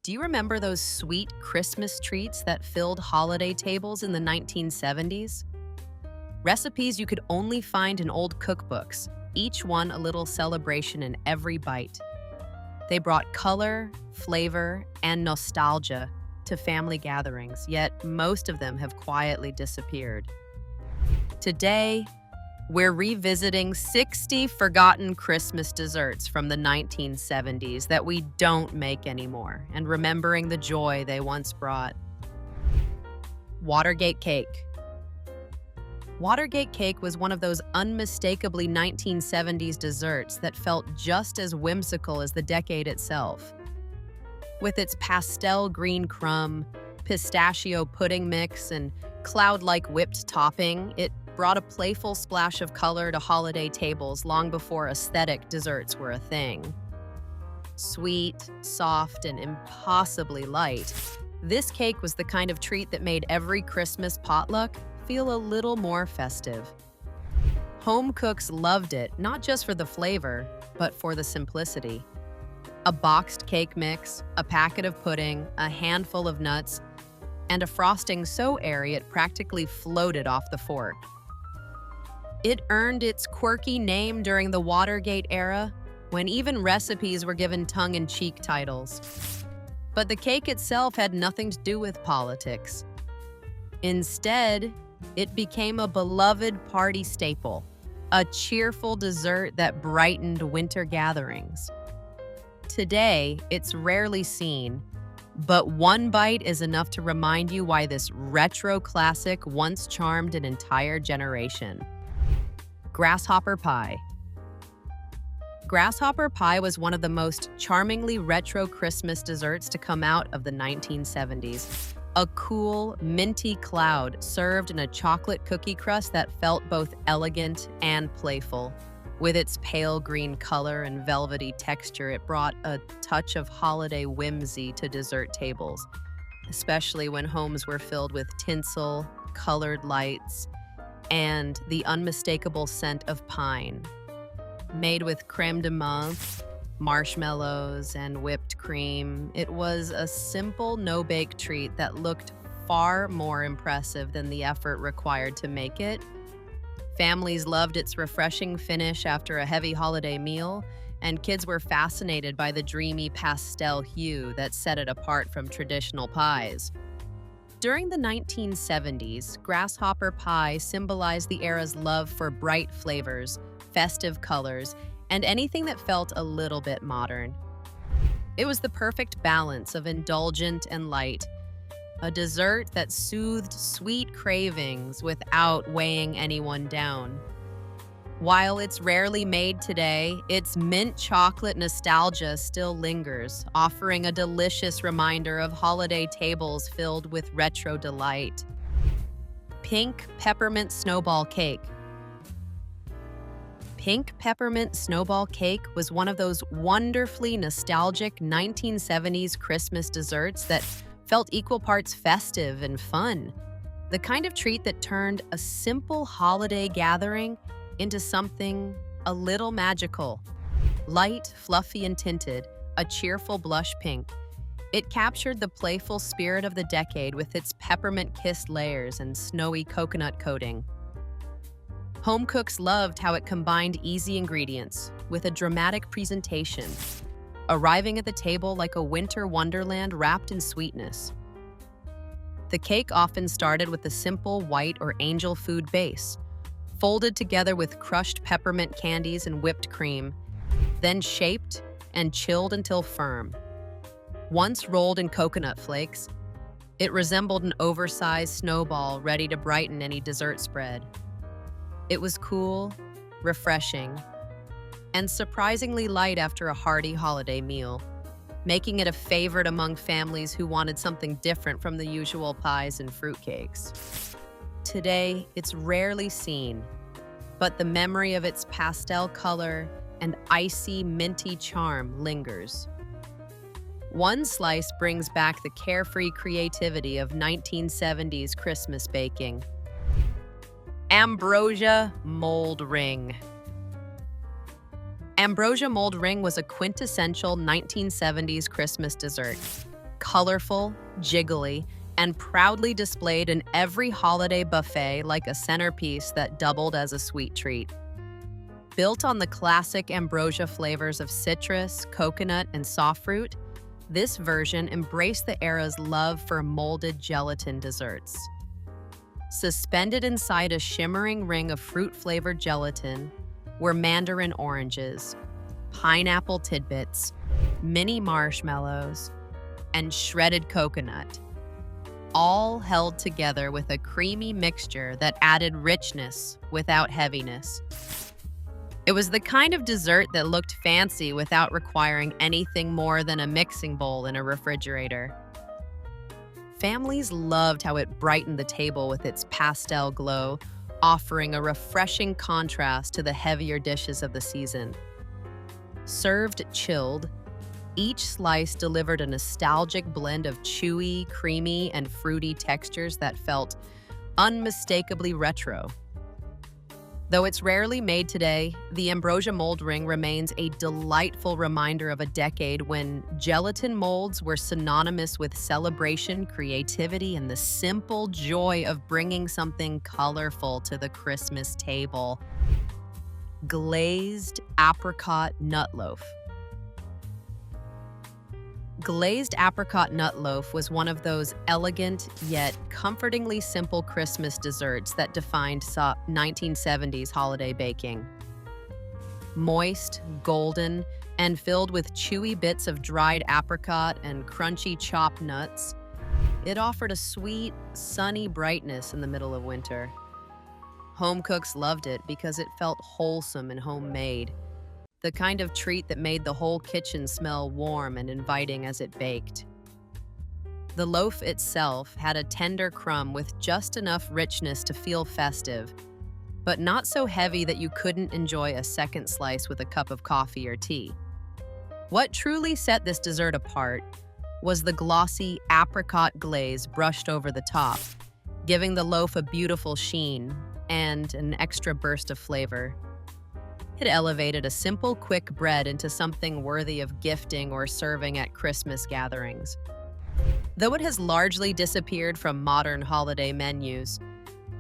Do you remember those sweet Christmas treats that filled holiday tables in the 1970s? Recipes you could only find in old cookbooks, each one a little celebration in every bite. They brought color, flavor, and nostalgia to family gatherings, yet most of them have quietly disappeared. Today, we're revisiting 60 forgotten Christmas desserts from the 1970s that we don't make anymore and remembering the joy they once brought. Watergate cake. Watergate cake was one of those unmistakably 1970s desserts that felt just as whimsical as the decade itself. With its pastel green crumb, pistachio pudding mix, and cloud-like whipped topping, it brought a playful splash of color to holiday tables long before aesthetic desserts were a thing. Sweet, soft, and impossibly light, this cake was the kind of treat that made every Christmas potluck feel a little more festive. Home cooks loved it, not just for the flavor, but for the simplicity. A boxed cake mix, a packet of pudding, a handful of nuts, and a frosting so airy it practically floated off the fork. It earned its quirky name during the Watergate era, when even recipes were given tongue-in-cheek titles. But the cake itself had nothing to do with politics. Instead, it became a beloved party staple, a cheerful dessert that brightened winter gatherings. Today, it's rarely seen, but one bite is enough to remind you why this retro classic once charmed an entire generation. Grasshopper pie. Grasshopper pie was one of the most charmingly retro Christmas desserts to come out of the 1970s. A cool, minty cloud served in a chocolate cookie crust that felt both elegant and playful. With its pale green color and velvety texture, it brought a touch of holiday whimsy to dessert tables, especially when homes were filled with tinsel, colored lights, and the unmistakable scent of pine. Made with creme de menthe, marshmallows, and whipped cream, it was a simple, no-bake treat that looked far more impressive than the effort required to make it. Families loved its refreshing finish after a heavy holiday meal, and kids were fascinated by the dreamy pastel hue that set it apart from traditional pies. During the 1970s, grasshopper pie symbolized the era's love for bright flavors, festive colors, and anything that felt a little bit modern. It was the perfect balance of indulgent and light, a dessert that soothed sweet cravings without weighing anyone down. While it's rarely made today, its mint chocolate nostalgia still lingers, offering a delicious reminder of holiday tables filled with retro delight. Pink peppermint snowball cake. Pink peppermint snowball cake was one of those wonderfully nostalgic 1970s Christmas desserts that felt equal parts festive and fun. The kind of treat that turned a simple holiday gathering into something a little magical. Light, fluffy, and tinted, a cheerful blush pink. It captured the playful spirit of the decade with its peppermint-kissed layers and snowy coconut coating. Home cooks loved how it combined easy ingredients with a dramatic presentation, arriving at the table like a winter wonderland wrapped in sweetness. The cake often started with a simple white or angel food base, folded together with crushed peppermint candies and whipped cream, then shaped and chilled until firm. Once rolled in coconut flakes, it resembled an oversized snowball ready to brighten any dessert spread. It was cool, refreshing, and surprisingly light after a hearty holiday meal, making it a favorite among families who wanted something different from the usual pies and fruitcakes. Today, it's rarely seen, but the memory of its pastel color and icy, minty charm lingers. One slice brings back the carefree creativity of 1970s Christmas baking. Ambrosia mold ring. Ambrosia mold ring was a quintessential 1970s Christmas dessert, colorful, jiggly, and proudly displayed in every holiday buffet like a centerpiece that doubled as a sweet treat. Built on the classic ambrosia flavors of citrus, coconut, and soft fruit, this version embraced the era's love for molded gelatin desserts. Suspended inside a shimmering ring of fruit-flavored gelatin were mandarin oranges, pineapple tidbits, mini marshmallows, and shredded coconut, all held together with a creamy mixture that added richness without heaviness. It was the kind of dessert that looked fancy without requiring anything more than a mixing bowl in a refrigerator. Families loved how it brightened the table with its pastel glow, offering a refreshing contrast to the heavier dishes of the season. Served chilled, each slice delivered a nostalgic blend of chewy, creamy, and fruity textures that felt unmistakably retro. Though it's rarely made today, the ambrosia mold ring remains a delightful reminder of a decade when gelatin molds were synonymous with celebration, creativity, and the simple joy of bringing something colorful to the Christmas table. Glazed apricot nut loaf. Glazed apricot nut loaf was one of those elegant yet comfortingly simple Christmas desserts that defined 1970s holiday baking. Moist, golden, and filled with chewy bits of dried apricot and crunchy chopped nuts, it offered a sweet, sunny brightness in the middle of winter. Home cooks loved it because it felt wholesome and homemade, the kind of treat that made the whole kitchen smell warm and inviting as it baked. The loaf itself had a tender crumb with just enough richness to feel festive, but not so heavy that you couldn't enjoy a second slice with a cup of coffee or tea. What truly set this dessert apart was the glossy apricot glaze brushed over the top, giving the loaf a beautiful sheen and an extra burst of flavor. It elevated a simple, quick bread into something worthy of gifting or serving at Christmas gatherings. Though it has largely disappeared from modern holiday menus,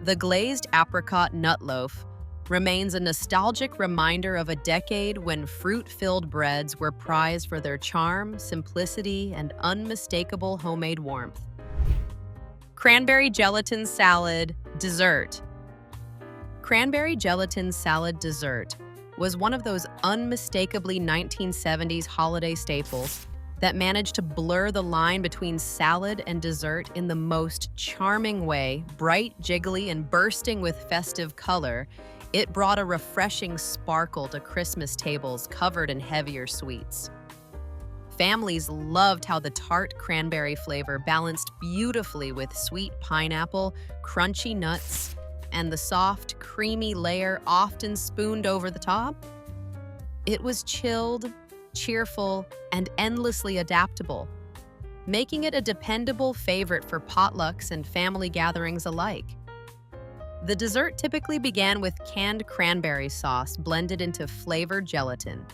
the glazed apricot nut loaf remains a nostalgic reminder of a decade when fruit-filled breads were prized for their charm, simplicity, and unmistakable homemade warmth. Cranberry gelatin salad dessert. Cranberry gelatin salad dessert was one of those unmistakably 1970s holiday staples that managed to blur the line between salad and dessert in the most charming way. Bright, jiggly, and bursting with festive color, it brought a refreshing sparkle to Christmas tables covered in heavier sweets. Families loved how the tart cranberry flavor balanced beautifully with sweet pineapple, crunchy nuts, and the soft, creamy layer often spooned over the top. It was chilled, cheerful, and endlessly adaptable, making it a dependable favorite for potlucks and family gatherings alike. The dessert typically began with canned cranberry sauce blended into flavored gelatin,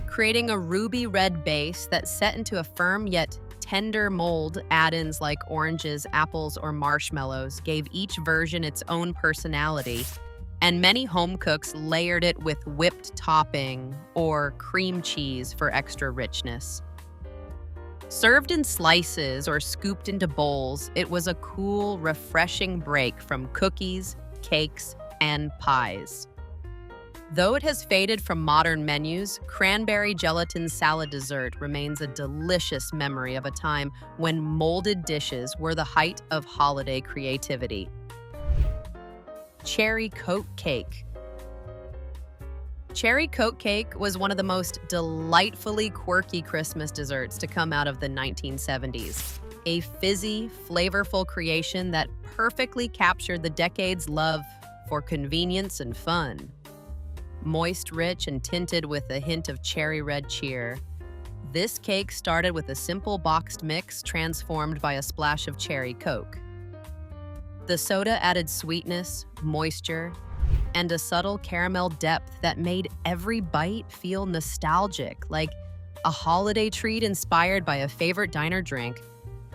creating a ruby red base that set into a firm yet tender mold. Add-ins like oranges, apples, or marshmallows gave each version its own personality, and many home cooks layered it with whipped topping or cream cheese for extra richness. Served in slices or scooped into bowls, it was a cool, refreshing break from cookies, cakes, and pies. Though it has faded from modern menus, cranberry gelatin salad dessert remains a delicious memory of a time when molded dishes were the height of holiday creativity. Cherry Coke Cake. Cherry Coke Cake was one of the most delightfully quirky Christmas desserts to come out of the 1970s. A fizzy, flavorful creation that perfectly captured the decade's love for convenience and fun. Moist, rich, and tinted with a hint of cherry red cheer, this cake started with a simple boxed mix transformed by a splash of cherry Coke. The soda added sweetness, moisture, and a subtle caramel depth that made every bite feel nostalgic, like a holiday treat inspired by a favorite diner drink.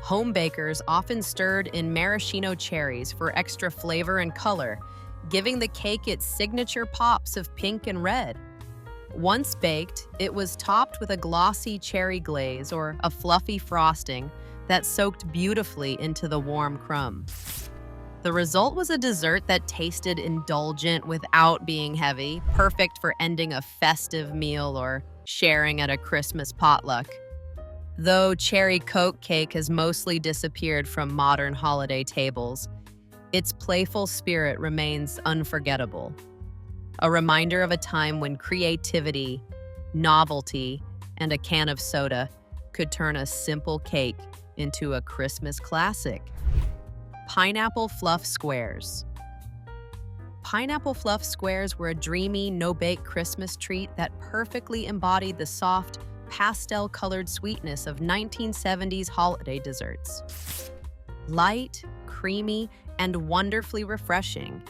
Home bakers often stirred in maraschino cherries for extra flavor and color, giving the cake its signature pops of pink and red. Once baked, it was topped with a glossy cherry glaze or a fluffy frosting that soaked beautifully into the warm crumb. The result was a dessert that tasted indulgent without being heavy, perfect for ending a festive meal or sharing at a Christmas potluck. Though cherry Coke cake has mostly disappeared from modern holiday tables, its playful spirit remains unforgettable. A reminder of a time when creativity, novelty, and a can of soda could turn a simple cake into a Christmas classic. Pineapple fluff squares. Pineapple fluff squares were a dreamy, no-bake Christmas treat that perfectly embodied the soft, pastel-colored sweetness of 1970s holiday desserts. Light, creamy, and wonderfully refreshing,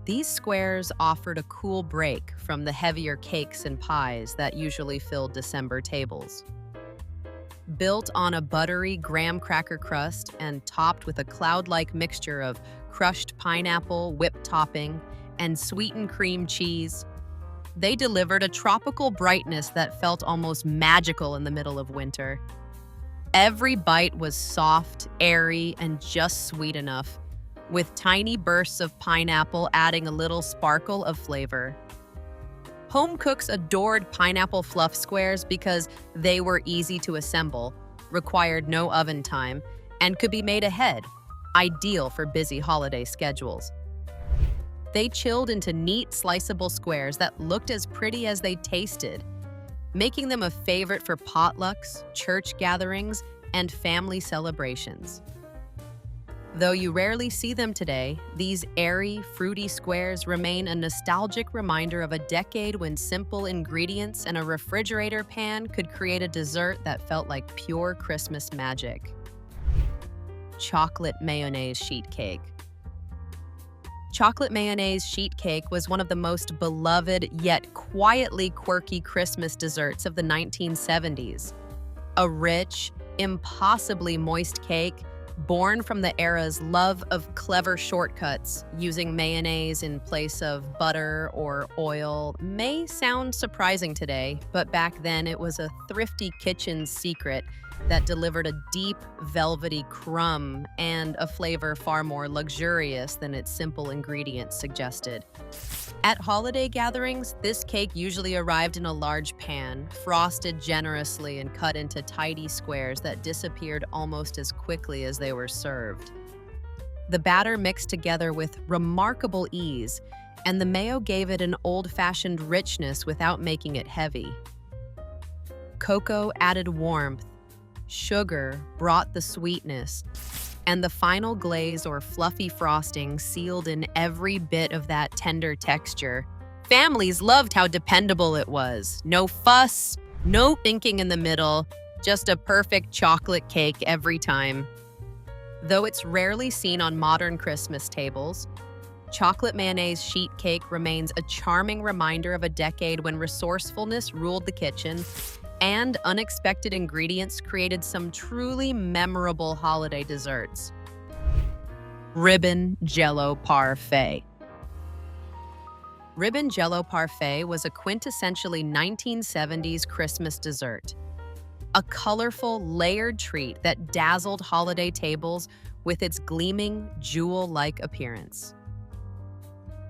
these squares offered a cool break from the heavier cakes and pies that usually filled December tables. Built on a buttery graham cracker crust and topped with a cloud-like mixture of crushed pineapple, whipped topping, and sweetened cream cheese, they delivered a tropical brightness that felt almost magical in the middle of winter. Every bite was soft, airy, and just sweet enough, with tiny bursts of pineapple adding a little sparkle of flavor. Home cooks adored pineapple fluff squares because they were easy to assemble, required no oven time, and could be made ahead, ideal for busy holiday schedules. They chilled into neat, sliceable squares that looked as pretty as they tasted, making them a favorite for potlucks, church gatherings, and family celebrations. Though you rarely see them today, these airy, fruity squares remain a nostalgic reminder of a decade when simple ingredients and a refrigerator pan could create a dessert that felt like pure Christmas magic. Chocolate mayonnaise sheet cake. Chocolate mayonnaise sheet cake was one of the most beloved yet quietly quirky Christmas desserts of the 1970s. A rich, impossibly moist cake born from the era's love of clever shortcuts, using mayonnaise in place of butter or oil may sound surprising today, but back then it was a thrifty kitchen secret that delivered a deep, velvety crumb and a flavor far more luxurious than its simple ingredients suggested. At holiday gatherings, this cake usually arrived in a large pan, frosted generously and cut into tidy squares that disappeared almost as quickly as they were served. The batter mixed together with remarkable ease, and the mayo gave it an old-fashioned richness without making it heavy. Cocoa added warmth, sugar brought the sweetness, and the final glaze or fluffy frosting sealed in every bit of that tender texture. Families loved how dependable it was. No fuss, no thinking in the middle, just a perfect chocolate cake every time. Though it's rarely seen on modern Christmas tables, chocolate mayonnaise sheet cake remains a charming reminder of a decade when resourcefulness ruled the kitchen and unexpected ingredients created some truly memorable holiday desserts. Ribbon Jello Parfait. Ribbon Jello Parfait was a quintessentially 1970s Christmas dessert, a colorful, layered treat that dazzled holiday tables with its gleaming, jewel-like appearance.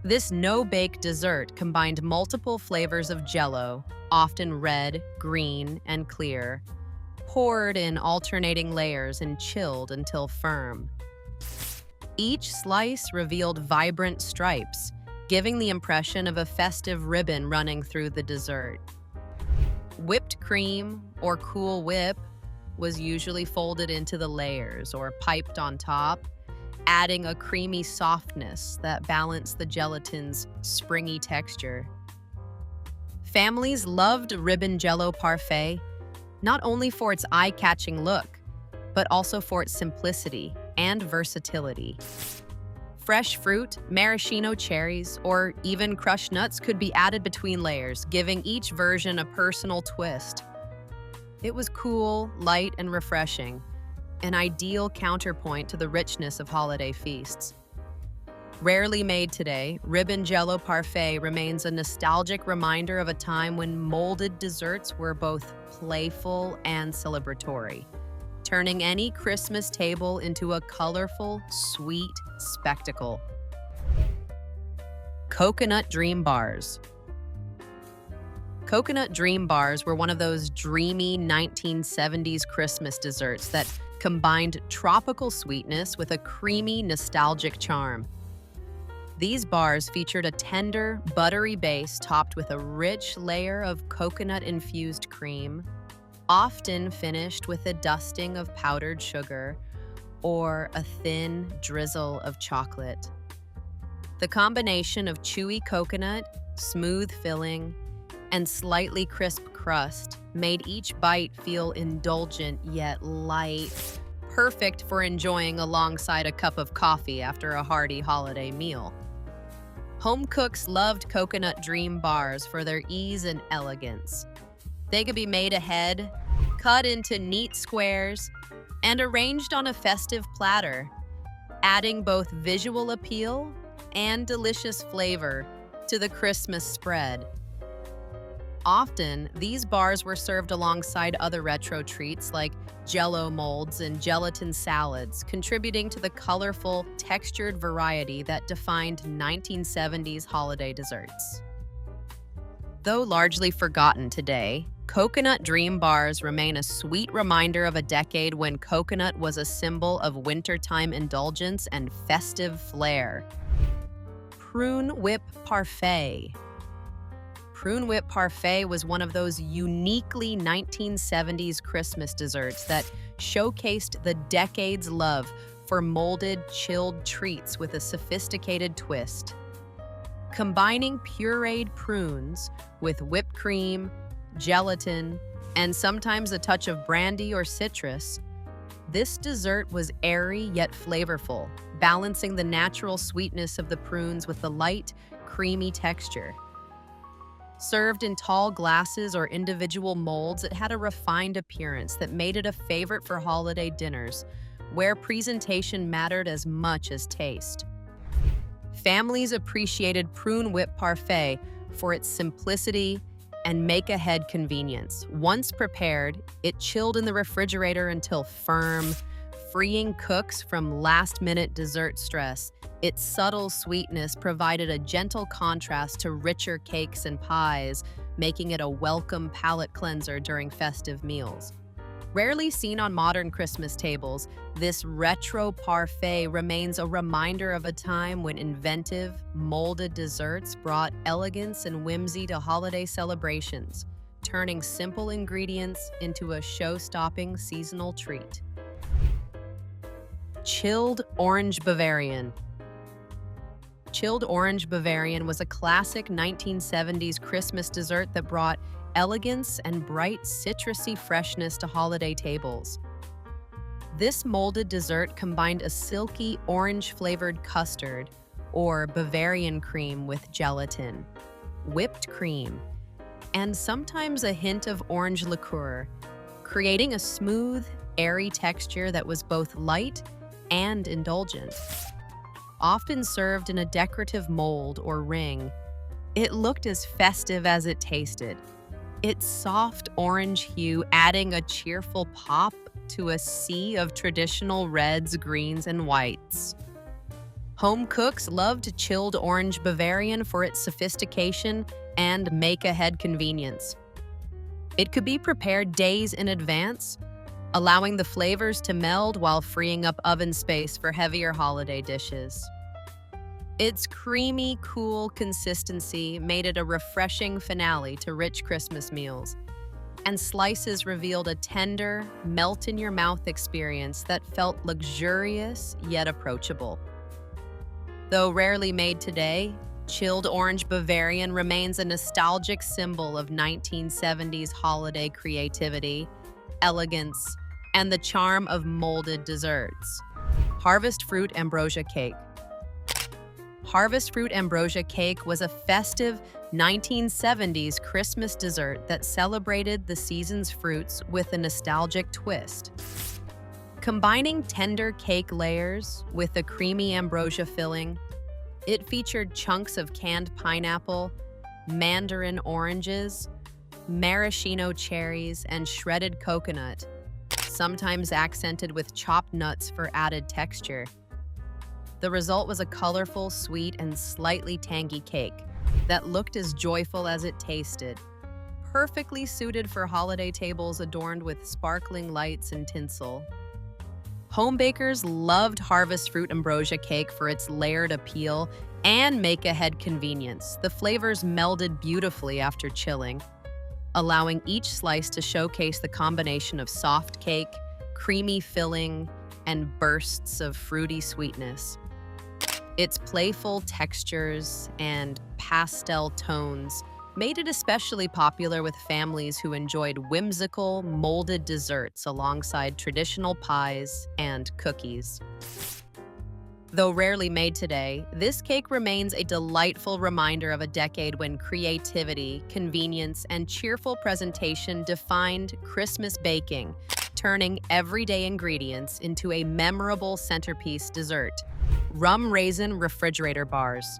This no-bake dessert combined multiple flavors of Jell-O, often red, green, and clear, poured in alternating layers and chilled until firm. Each slice revealed vibrant stripes, giving the impression of a festive ribbon running through the dessert. Whipped cream, or Cool Whip, was usually folded into the layers or piped on top, adding a creamy softness that balanced the gelatin's springy texture. Families loved Ribbon Jello Parfait not only for its eye-catching look, but also for its simplicity and versatility. Fresh fruit, maraschino cherries, or even crushed nuts could be added between layers, giving each version a personal twist. It was cool, light, and refreshing, an ideal counterpoint to the richness of holiday feasts. Rarely made today, Ribbon Jello Parfait remains a nostalgic reminder of a time when molded desserts were both playful and celebratory, turning any Christmas table into a colorful, sweet spectacle. Coconut Dream Bars. Coconut Dream Bars were one of those dreamy 1970s Christmas desserts that combined tropical sweetness with a creamy, nostalgic charm. These bars featured a tender, buttery base topped with a rich layer of coconut-infused cream, often finished with a dusting of powdered sugar or a thin drizzle of chocolate. The combination of chewy coconut, smooth filling, and slightly crisp crust made each bite feel indulgent yet light, perfect for enjoying alongside a cup of coffee after a hearty holiday meal. Home cooks loved Coconut Dream Bars for their ease and elegance. They could be made ahead, cut into neat squares, and arranged on a festive platter, adding both visual appeal and delicious flavor to the Christmas spread. Often, these bars were served alongside other retro treats like Jell-O molds and gelatin salads, contributing to the colorful, textured variety that defined 1970s holiday desserts. Though largely forgotten today, Coconut Dream Bars remain a sweet reminder of a decade when coconut was a symbol of wintertime indulgence and festive flair. Prune Whip Parfait. Prune Whip Parfait was one of those uniquely 1970s Christmas desserts that showcased the decade's love for molded, chilled treats with a sophisticated twist. Combining pureed prunes with whipped cream, gelatin, and sometimes a touch of brandy or citrus, this dessert was airy yet flavorful, balancing the natural sweetness of the prunes with the light, creamy texture. Served in tall glasses or individual molds, it had a refined appearance that made it a favorite for holiday dinners, where presentation mattered as much as taste. Families appreciated Prune Whip Parfait for its simplicity and make-ahead convenience. Once prepared, it chilled in the refrigerator until firm, freeing cooks from last-minute dessert stress. Its subtle sweetness provided a gentle contrast to richer cakes and pies, making it a welcome palate cleanser during festive meals. Rarely seen on modern Christmas tables, this retro parfait remains a reminder of a time when inventive, molded desserts brought elegance and whimsy to holiday celebrations, turning simple ingredients into a show-stopping seasonal treat. Chilled Orange Bavarian. Chilled Orange Bavarian was a classic 1970s Christmas dessert that brought elegance and bright citrusy freshness to holiday tables. This molded dessert combined a silky orange-flavored custard, or Bavarian cream with gelatin, whipped cream, and sometimes a hint of orange liqueur, creating a smooth, airy texture that was both light and indulgent. Often served in a decorative mold or ring, it looked as festive as it tasted, its soft orange hue adding a cheerful pop to a sea of traditional reds, greens, and whites. Home cooks loved Chilled Orange Bavarian for its sophistication and make-ahead convenience. It could be prepared days in advance, allowing the flavors to meld while freeing up oven space for heavier holiday dishes. Its creamy, cool consistency made it a refreshing finale to rich Christmas meals, and slices revealed a tender, melt-in-your-mouth experience that felt luxurious yet approachable. Though rarely made today, Chilled Orange Bavarian remains a nostalgic symbol of 1970s holiday creativity, elegance, and the charm of molded desserts. Harvest Fruit Ambrosia Cake. Harvest Fruit Ambrosia Cake was a festive 1970s Christmas dessert that celebrated the season's fruits with a nostalgic twist. Combining tender cake layers with a creamy ambrosia filling, it featured chunks of canned pineapple, mandarin oranges, maraschino cherries, and shredded coconut, sometimes accented with chopped nuts for added texture. The result was a colorful, sweet, and slightly tangy cake that looked as joyful as it tasted, perfectly suited for holiday tables adorned with sparkling lights and tinsel. Home bakers loved Harvest Fruit Ambrosia cake for its layered appeal and make-ahead convenience. The flavors melded beautifully after chilling, allowing each slice to showcase the combination of soft cake, creamy filling, and bursts of fruity sweetness. Its playful textures and pastel tones made it especially popular with families who enjoyed whimsical, molded desserts alongside traditional pies and cookies. Though rarely made today, this cake remains a delightful reminder of a decade when creativity, convenience, and cheerful presentation defined Christmas baking, turning everyday ingredients into a memorable centerpiece dessert. Rum Raisin Refrigerator Bars.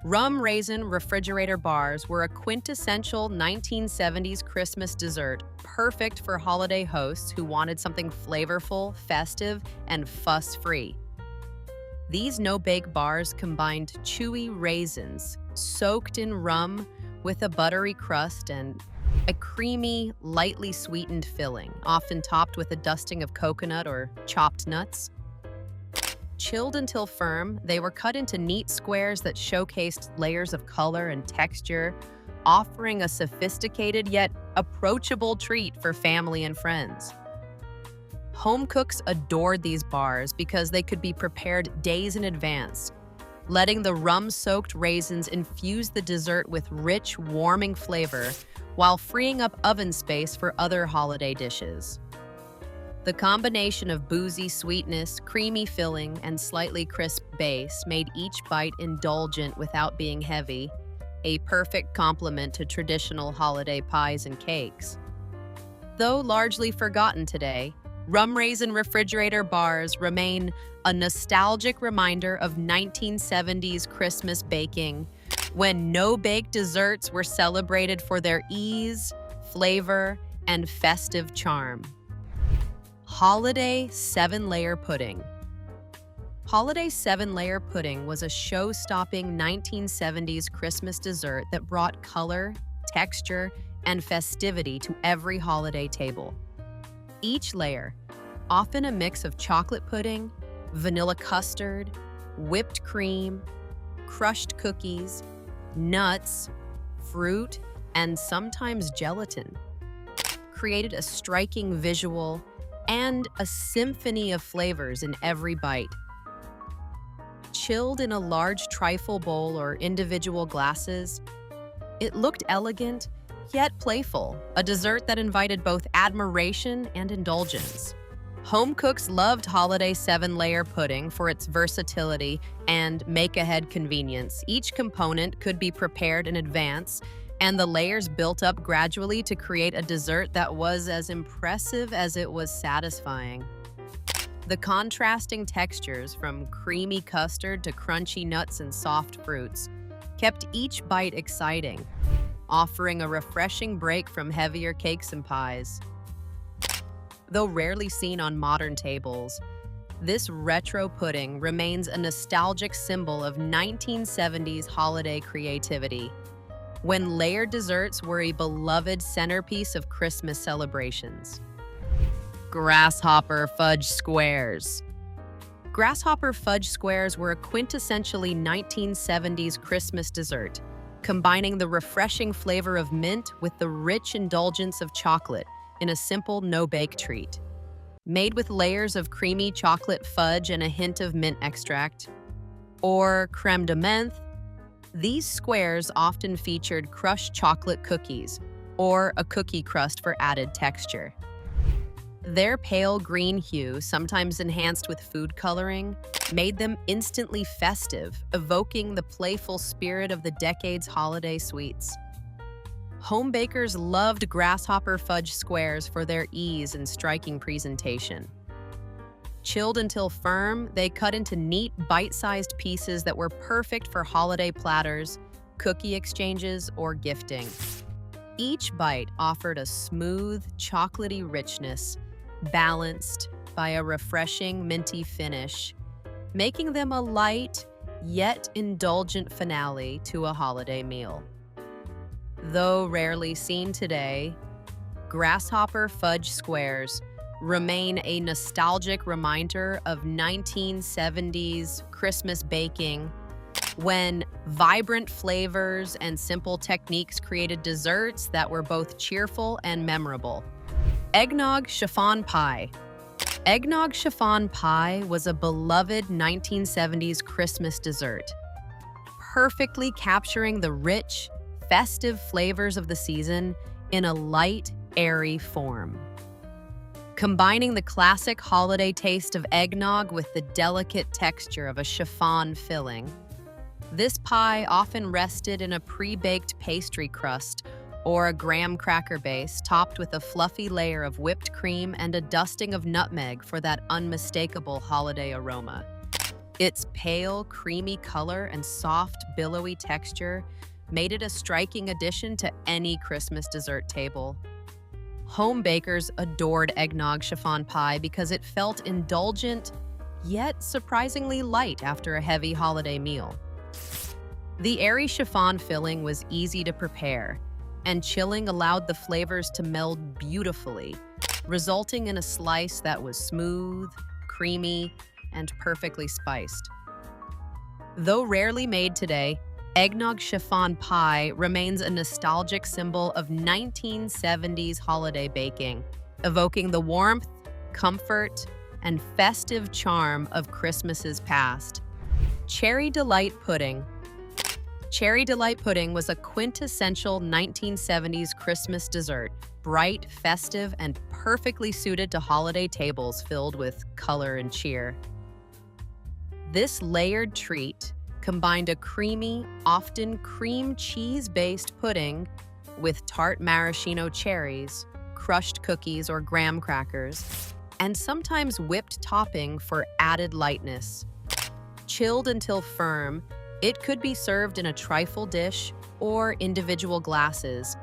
Rum Raisin Refrigerator Bars were a quintessential 1970s Christmas dessert, perfect for holiday hosts who wanted something flavorful, festive, and fuss-free. These no-bake bars combined chewy raisins soaked in rum with a buttery crust and a creamy, lightly sweetened filling, often topped with a dusting of coconut or chopped nuts. Chilled until firm, they were cut into neat squares that showcased layers of color and texture, offering a sophisticated yet approachable treat for family and friends. Home cooks adored these bars because they could be prepared days in advance, letting the rum-soaked raisins infuse the dessert with rich, warming flavor while freeing up oven space for other holiday dishes. The combination of boozy sweetness, creamy filling, and slightly crisp base made each bite indulgent without being heavy, a perfect complement to traditional holiday pies and cakes. Though largely forgotten today, Rum Raisin Refrigerator Bars remain a nostalgic reminder of 1970s Christmas baking, when no-bake desserts were celebrated for their ease, flavor, and festive charm. Holiday 7-Layer Pudding. Holiday 7-Layer Pudding was a show-stopping 1970s Christmas dessert that brought color, texture, and festivity to every holiday table. Each layer, often a mix of chocolate pudding, vanilla custard, whipped cream, crushed cookies, nuts, fruit, and sometimes gelatin, created a striking visual and a symphony of flavors in every bite. Chilled in a large trifle bowl or individual glasses, it looked elegant yet playful, a dessert that invited both admiration and indulgence. Home cooks loved Holiday 7-Layer Pudding for its versatility and make-ahead convenience. Each component could be prepared in advance, and the layers built up gradually to create a dessert that was as impressive as it was satisfying. The contrasting textures, from creamy custard to crunchy nuts and soft fruits, kept each bite exciting, offering a refreshing break from heavier cakes and pies. Though rarely seen on modern tables, this retro pudding remains a nostalgic symbol of 1970s holiday creativity, when layered desserts were a beloved centerpiece of Christmas celebrations. Grasshopper Fudge Squares. Grasshopper Fudge Squares were a quintessentially 1970s Christmas dessert, combining the refreshing flavor of mint with the rich indulgence of chocolate in a simple no-bake treat. Made with layers of creamy chocolate fudge and a hint of mint extract, or creme de menthe, these squares often featured crushed chocolate cookies or a cookie crust for added texture. Their pale green hue, sometimes enhanced with food coloring, made them instantly festive, evoking the playful spirit of the decade's holiday sweets. Home bakers loved Grasshopper Fudge Squares for their ease and striking presentation. Chilled until firm, they cut into neat, bite-sized pieces that were perfect for holiday platters, cookie exchanges, or gifting. Each bite offered a smooth, chocolatey richness, balanced by a refreshing, minty finish, making them a light, yet indulgent finale to a holiday meal. Though rarely seen today, grasshopper fudge squares remain a nostalgic reminder of 1970s Christmas baking, when vibrant flavors and simple techniques created desserts that were both cheerful and memorable. Eggnog chiffon pie. Eggnog chiffon pie was a beloved 1970s Christmas dessert, perfectly capturing the rich, festive flavors of the season in a light, airy form. Combining the classic holiday taste of eggnog with the delicate texture of a chiffon filling, this pie often rested in a pre-baked pastry crust or a graham cracker base topped with a fluffy layer of whipped cream and a dusting of nutmeg for that unmistakable holiday aroma. Its pale, creamy color and soft, billowy texture made it a striking addition to any Christmas dessert table. Home bakers adored eggnog chiffon pie because it felt indulgent, yet surprisingly light after a heavy holiday meal. The airy chiffon filling was easy to prepare, and chilling allowed the flavors to meld beautifully, resulting in a slice that was smooth, creamy, and perfectly spiced. Though rarely made today, eggnog chiffon pie remains a nostalgic symbol of 1970s holiday baking, evoking the warmth, comfort, and festive charm of Christmases past. Cherry Delight Pudding. Cherry Delight Pudding was a quintessential 1970s Christmas dessert, bright, festive, and perfectly suited to holiday tables filled with color and cheer. This layered treat combined a creamy, often cream cheese-based pudding with tart maraschino cherries, crushed cookies or graham crackers, and sometimes whipped topping for added lightness. Chilled until firm, it could be served in a trifle dish or individual glasses,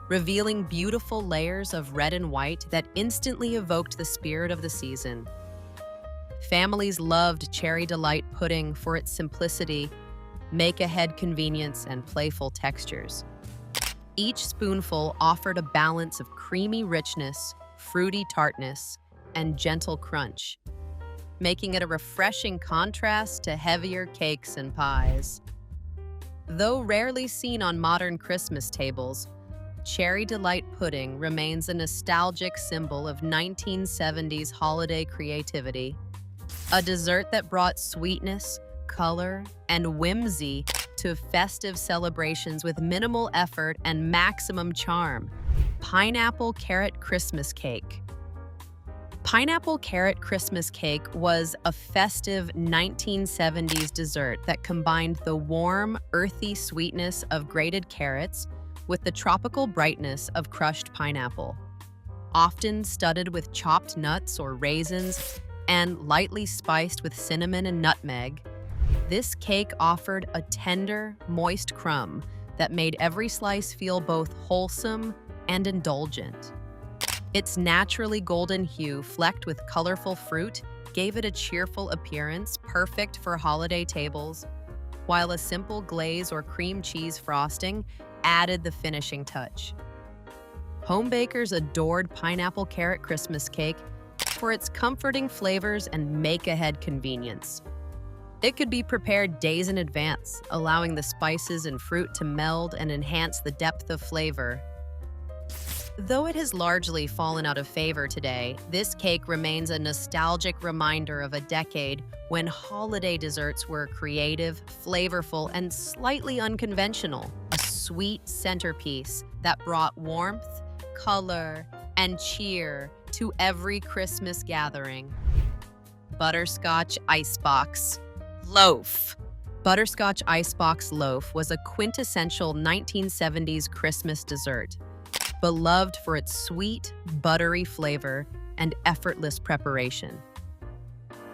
revealing beautiful layers of red and white that instantly evoked the spirit of the season. Families loved Cherry Delight pudding for its simplicity, make-ahead convenience, and playful textures. Each spoonful offered a balance of creamy richness, fruity tartness, and gentle crunch, making it a refreshing contrast to heavier cakes and pies. Though rarely seen on modern Christmas tables, Cherry Delight pudding remains a nostalgic symbol of 1970s holiday creativity, a dessert that brought sweetness, color, and whimsy to festive celebrations with minimal effort and maximum charm. Pineapple Carrot Christmas Cake. Pineapple Carrot Christmas Cake was a festive 1970s dessert that combined the warm, earthy sweetness of grated carrots with the tropical brightness of crushed pineapple. Often studded with chopped nuts or raisins and lightly spiced with cinnamon and nutmeg, this cake offered a tender, moist crumb that made every slice feel both wholesome and indulgent. Its naturally golden hue, flecked with colorful fruit, gave it a cheerful appearance perfect for holiday tables, while a simple glaze or cream cheese frosting added the finishing touch. Home bakers adored Pineapple Carrot Christmas Cake for its comforting flavors and make-ahead convenience. It could be prepared days in advance, allowing the spices and fruit to meld and enhance the depth of flavor. Though it has largely fallen out of favor today, this cake remains a nostalgic reminder of a decade when holiday desserts were creative, flavorful, and slightly unconventional. A sweet centerpiece that brought warmth, color, and cheer to every Christmas gathering. Butterscotch Icebox Loaf. Butterscotch Icebox Loaf was a quintessential 1970s Christmas dessert, beloved for its sweet, buttery flavor and effortless preparation.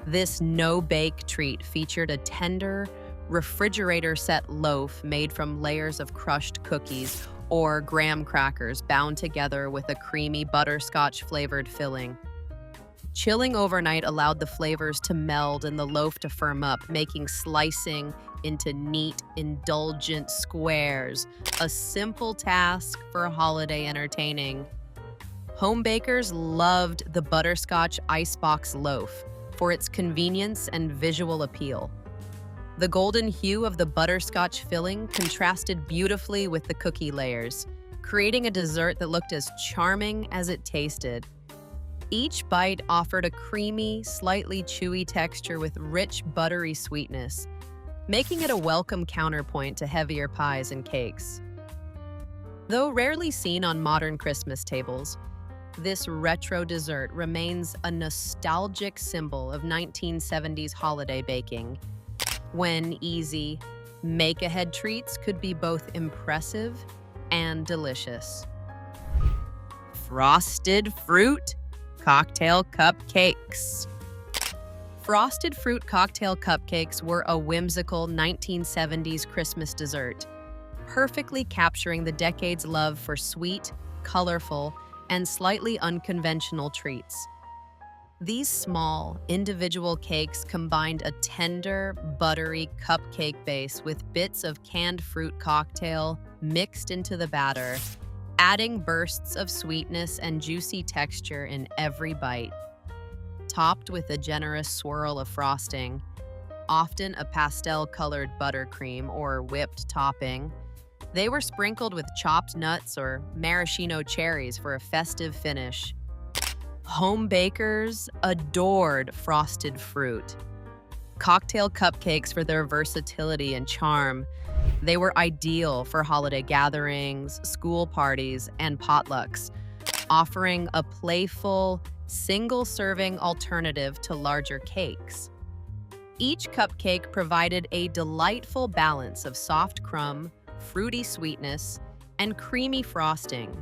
This no-bake treat featured a tender, refrigerator-set loaf made from layers of crushed cookies or graham crackers bound together with a creamy butterscotch-flavored filling. Chilling overnight allowed the flavors to meld and the loaf to firm up, making slicing into neat, indulgent squares a simple task for holiday entertaining. Home bakers loved the butterscotch icebox loaf for its convenience and visual appeal. The golden hue of the butterscotch filling contrasted beautifully with the cookie layers, creating a dessert that looked as charming as it tasted. Each bite offered a creamy, slightly chewy texture with rich, buttery sweetness, making it a welcome counterpoint to heavier pies and cakes. Though rarely seen on modern Christmas tables, this retro dessert remains a nostalgic symbol of 1970s holiday baking, when easy, make-ahead treats could be both impressive and delicious. Frosted fruit cocktail cupcakes. Frosted fruit cocktail cupcakes were a whimsical 1970s Christmas dessert, perfectly capturing the decade's love for sweet, colorful, and slightly unconventional treats. These small, individual cakes combined a tender, buttery cupcake base with bits of canned fruit cocktail mixed into the batter, adding bursts of sweetness and juicy texture in every bite. Topped with a generous swirl of frosting, often a pastel-colored buttercream or whipped topping, they were sprinkled with chopped nuts or maraschino cherries for a festive finish. Home bakers adored frosted fruit cocktail cupcakes for their versatility and charm. They were ideal for holiday gatherings, school parties, and potlucks, offering a playful, single-serving alternative to larger cakes. Each cupcake provided a delightful balance of soft crumb, fruity sweetness, and creamy frosting,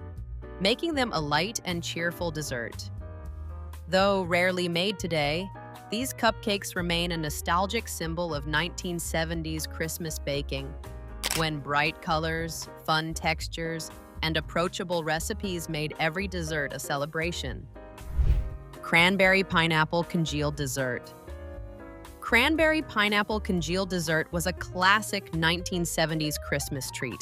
making them a light and cheerful dessert. Though rarely made today, these cupcakes remain a nostalgic symbol of 1970s Christmas baking, when bright colors, fun textures, and approachable recipes made every dessert a celebration. Cranberry pineapple congealed dessert. Cranberry pineapple congealed dessert was a classic 1970s Christmas treat,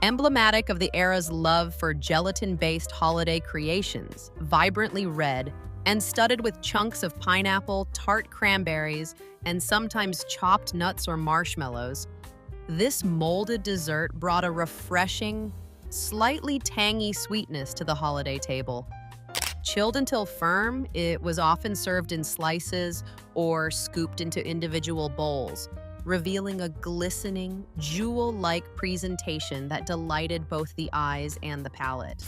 emblematic of the era's love for gelatin-based holiday creations, vibrantly red and studded with chunks of pineapple, tart cranberries, and sometimes chopped nuts or marshmallows. This molded dessert brought a refreshing, slightly tangy sweetness to the holiday table. Chilled until firm, it was often served in slices or scooped into individual bowls, revealing a glistening, jewel-like presentation that delighted both the eyes and the palate.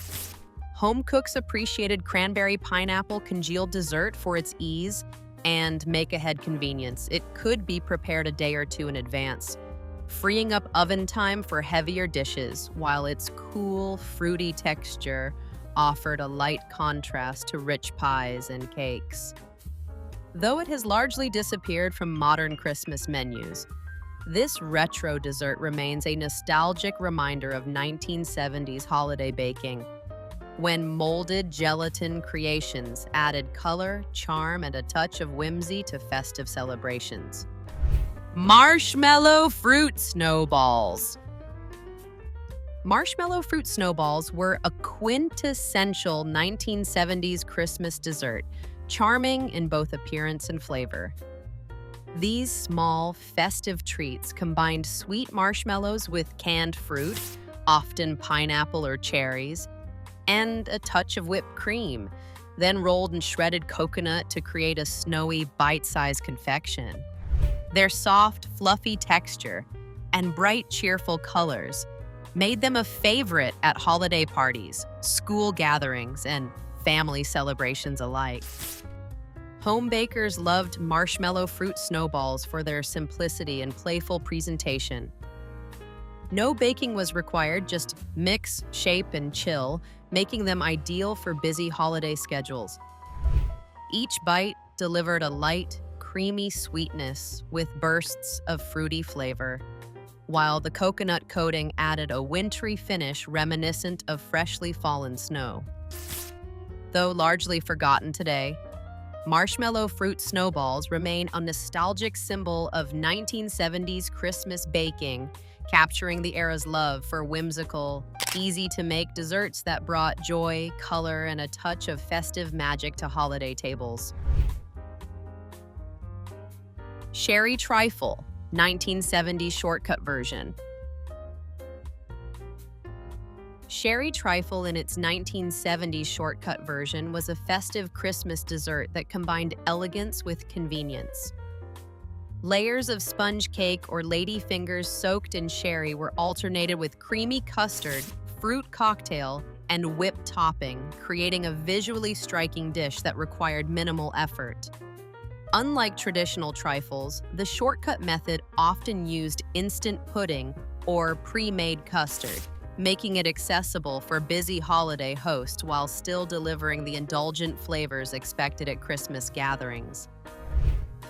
Home cooks appreciated cranberry pineapple congealed dessert for its ease and make-ahead convenience. It could be prepared a day or two in advance, freeing up oven time for heavier dishes, while its cool, fruity texture offered a light contrast to rich pies and cakes. Though it has largely disappeared from modern Christmas menus, this retro dessert remains a nostalgic reminder of 1970s holiday baking, when molded gelatin creations added color, charm, and a touch of whimsy to festive celebrations. Marshmallow fruit snowballs. Marshmallow fruit snowballs were a quintessential 1970s Christmas dessert, charming in both appearance and flavor. These small, festive treats combined sweet marshmallows with canned fruit, often pineapple or cherries, and a touch of whipped cream, then rolled in shredded coconut to create a snowy, bite-sized confection. Their soft, fluffy texture and bright, cheerful colors made them a favorite at holiday parties, school gatherings, and family celebrations alike. Home bakers loved marshmallow fruit snowballs for their simplicity and playful presentation. No baking was required, just mix, shape, and chill, making them ideal for busy holiday schedules. Each bite delivered a light, creamy sweetness with bursts of fruity flavor, while the coconut coating added a wintry finish reminiscent of freshly fallen snow. Though largely forgotten today, marshmallow fruit snowballs remain a nostalgic symbol of 1970s Christmas baking, capturing the era's love for whimsical, easy-to-make desserts that brought joy, color, and a touch of festive magic to holiday tables. Sherry Trifle, 1970s shortcut version. Sherry Trifle in its 1970s shortcut version was a festive Christmas dessert that combined elegance with convenience. Layers of sponge cake or lady fingers soaked in sherry were alternated with creamy custard, fruit cocktail, and whipped topping, creating a visually striking dish that required minimal effort. Unlike traditional trifles, the shortcut method often used instant pudding or pre-made custard, making it accessible for busy holiday hosts while still delivering the indulgent flavors expected at Christmas gatherings.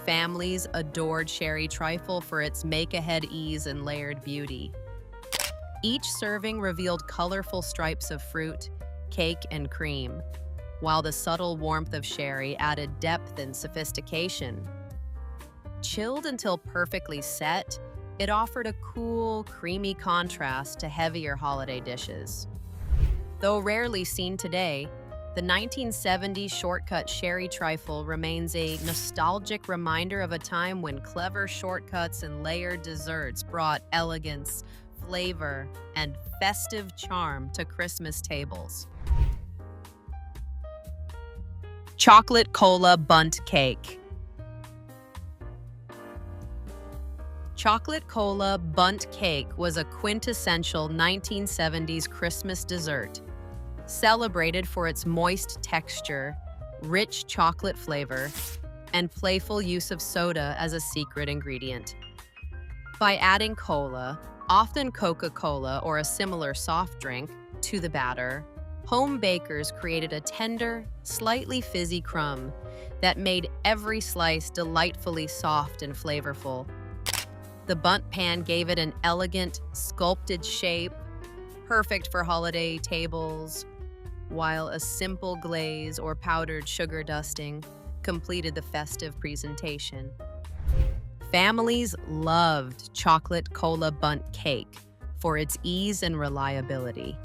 Families adored Sherry Trifle for its make-ahead ease and layered beauty. Each serving revealed colorful stripes of fruit, cake, and cream, while the subtle warmth of sherry added depth and sophistication. Chilled until perfectly set, it offered a cool, creamy contrast to heavier holiday dishes. Though rarely seen today, the 1970s shortcut Sherry Trifle remains a nostalgic reminder of a time when clever shortcuts and layered desserts brought elegance, flavor, and festive charm to Christmas tables. Chocolate Cola Bundt Cake. Chocolate Cola Bundt Cake was a quintessential 1970s Christmas dessert, celebrated for its moist texture, rich chocolate flavor, and playful use of soda as a secret ingredient. By adding cola, often Coca-Cola or a similar soft drink, to the batter, home bakers created a tender, slightly fizzy crumb that made every slice delightfully soft and flavorful. The Bundt pan gave it an elegant, sculpted shape, perfect for holiday tables, while a simple glaze or powdered sugar dusting completed the festive presentation. Families loved Chocolate Cola Bundt Cake for its ease and reliability.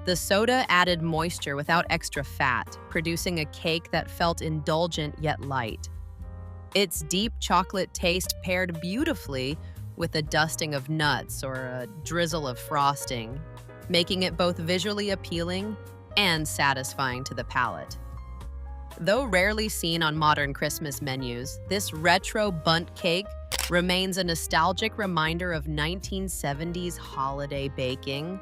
The soda added moisture without extra fat, producing a cake that felt indulgent yet light. Its deep chocolate taste paired beautifully with a dusting of nuts or a drizzle of frosting, making it both visually appealing and satisfying to the palate. Though rarely seen on modern Christmas menus, this retro Bundt cake remains a nostalgic reminder of 1970s holiday baking,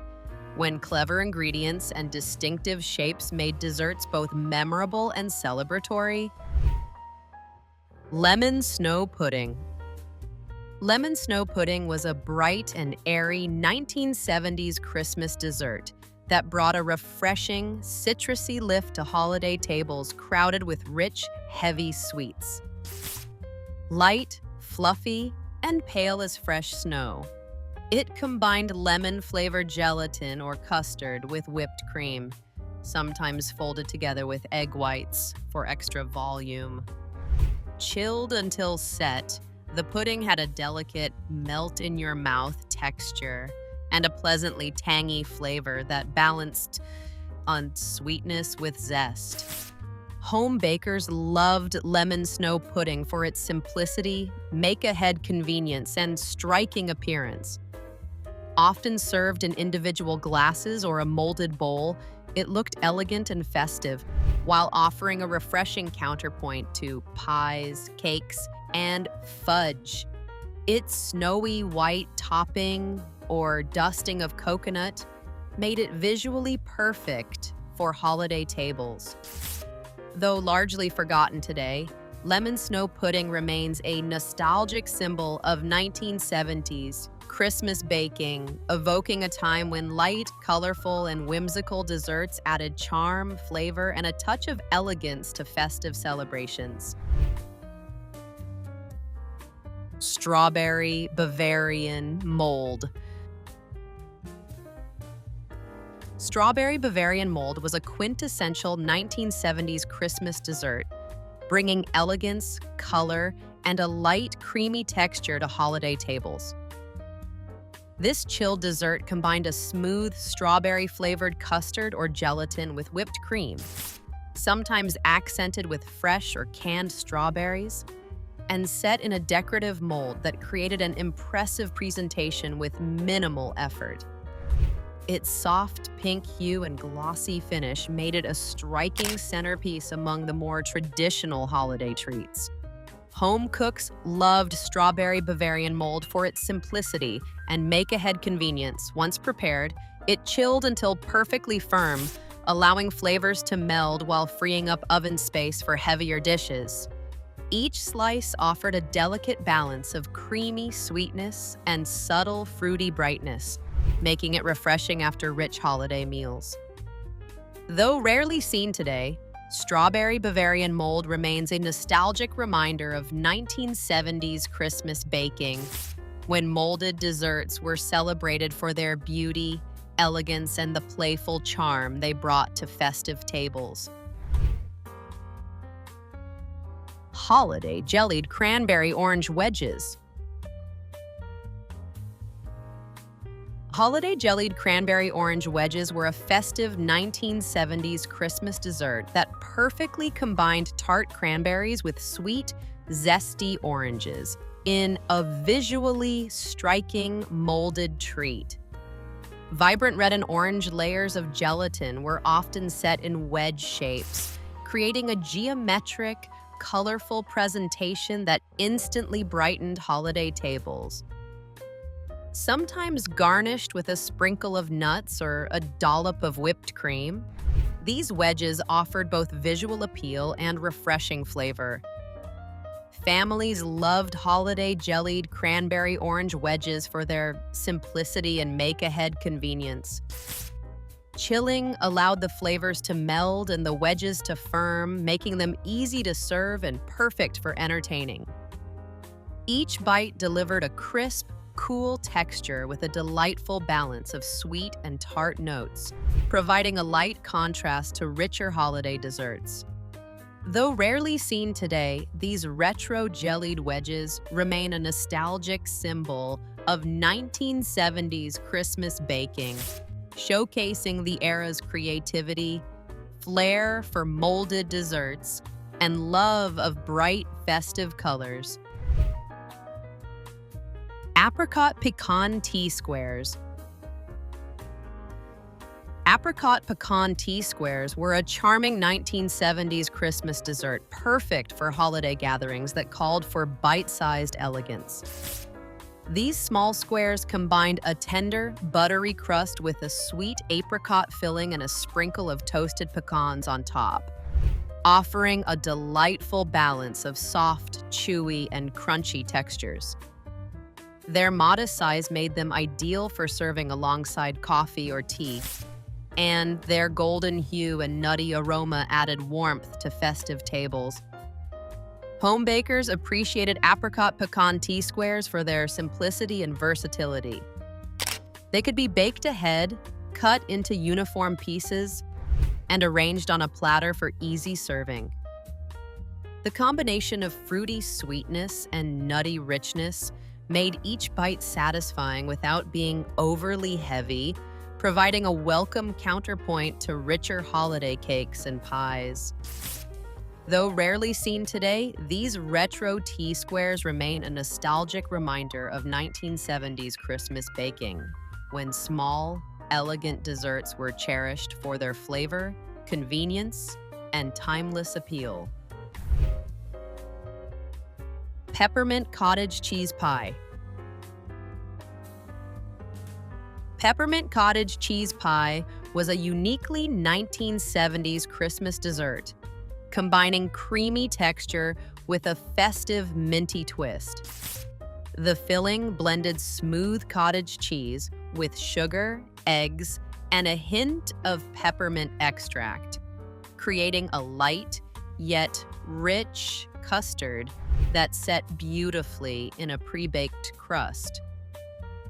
when clever ingredients and distinctive shapes made desserts both memorable and celebratory. Lemon Snow Pudding. Lemon Snow Pudding was a bright and airy 1970s Christmas dessert that brought a refreshing, citrusy lift to holiday tables crowded with rich, heavy sweets. Light, fluffy, and pale as fresh snow, it combined lemon-flavored gelatin or custard with whipped cream, sometimes folded together with egg whites for extra volume. Chilled until set, the pudding had a delicate, melt-in-your-mouth texture and a pleasantly tangy flavor that balanced on sweetness with zest. Home bakers loved lemon snow pudding for its simplicity, make-ahead convenience, and striking appearance. Often served in individual glasses or a molded bowl, it looked elegant and festive, while offering a refreshing counterpoint to pies, cakes, and fudge. Its snowy white topping or dusting of coconut made it visually perfect for holiday tables. Though largely forgotten today, lemon snow pudding remains a nostalgic symbol of 1970s Christmas baking, evoking a time when light, colorful, and whimsical desserts added charm, flavor, and a touch of elegance to festive celebrations. Strawberry Bavarian mold. Strawberry Bavarian mold was a quintessential 1970s Christmas dessert, bringing elegance, color, and a light, creamy texture to holiday tables. This chilled dessert combined a smooth, strawberry-flavored custard or gelatin with whipped cream, sometimes accented with fresh or canned strawberries, and set in a decorative mold that created an impressive presentation with minimal effort. Its soft pink hue and glossy finish made it a striking centerpiece among the more traditional holiday treats. Home cooks loved Strawberry Bavarian mold for its simplicity and make-ahead convenience. Once prepared, it chilled until perfectly firm, allowing flavors to meld while freeing up oven space for heavier dishes. Each slice offered a delicate balance of creamy sweetness and subtle fruity brightness, making it refreshing after rich holiday meals. Though rarely seen today, Strawberry Bavarian mold remains a nostalgic reminder of 1970s Christmas baking, when molded desserts were celebrated for their beauty, elegance, and the playful charm they brought to festive tables. Holiday jellied cranberry orange wedges. Holiday jellied cranberry orange wedges were a festive 1970s Christmas dessert that perfectly combined tart cranberries with sweet, zesty oranges in a visually striking molded treat. Vibrant red and orange layers of gelatin were often set in wedge shapes, creating a geometric, colorful presentation that instantly brightened holiday tables. Sometimes garnished with a sprinkle of nuts or a dollop of whipped cream, these wedges offered both visual appeal and refreshing flavor. Families loved holiday jellied cranberry orange wedges for their simplicity and make-ahead convenience. Chilling allowed the flavors to meld and the wedges to firm, making them easy to serve and perfect for entertaining. Each bite delivered a crisp, cool texture with a delightful balance of sweet and tart notes, providing a light contrast to richer holiday desserts. Though rarely seen today, these retro jellied wedges remain a nostalgic symbol of 1970s Christmas baking, showcasing the era's creativity, flair for molded desserts, and love of bright, festive colors. Apricot pecan tea squares. Apricot pecan tea squares were a charming 1970s Christmas dessert, perfect for holiday gatherings that called for bite-sized elegance. These small squares combined a tender, buttery crust with a sweet apricot filling and a sprinkle of toasted pecans on top, offering a delightful balance of soft, chewy, and crunchy textures. Their modest size made them ideal for serving alongside coffee or tea, and their golden hue and nutty aroma added warmth to festive tables. Home bakers appreciated apricot pecan tea squares for their simplicity and versatility. They could be baked ahead, cut into uniform pieces, and arranged on a platter for easy serving. The combination of fruity sweetness and nutty richness made each bite satisfying without being overly heavy, providing a welcome counterpoint to richer holiday cakes and pies. Though rarely seen today, these retro tea squares remain a nostalgic reminder of 1970s Christmas baking, when small, elegant desserts were cherished for their flavor, convenience, and timeless appeal. Peppermint cottage cheese pie. Peppermint cottage cheese pie was a uniquely 1970s Christmas dessert, combining creamy texture with a festive minty twist. The filling blended smooth cottage cheese with sugar, eggs, and a hint of peppermint extract, creating a light yet rich custard that set beautifully in a pre-baked crust,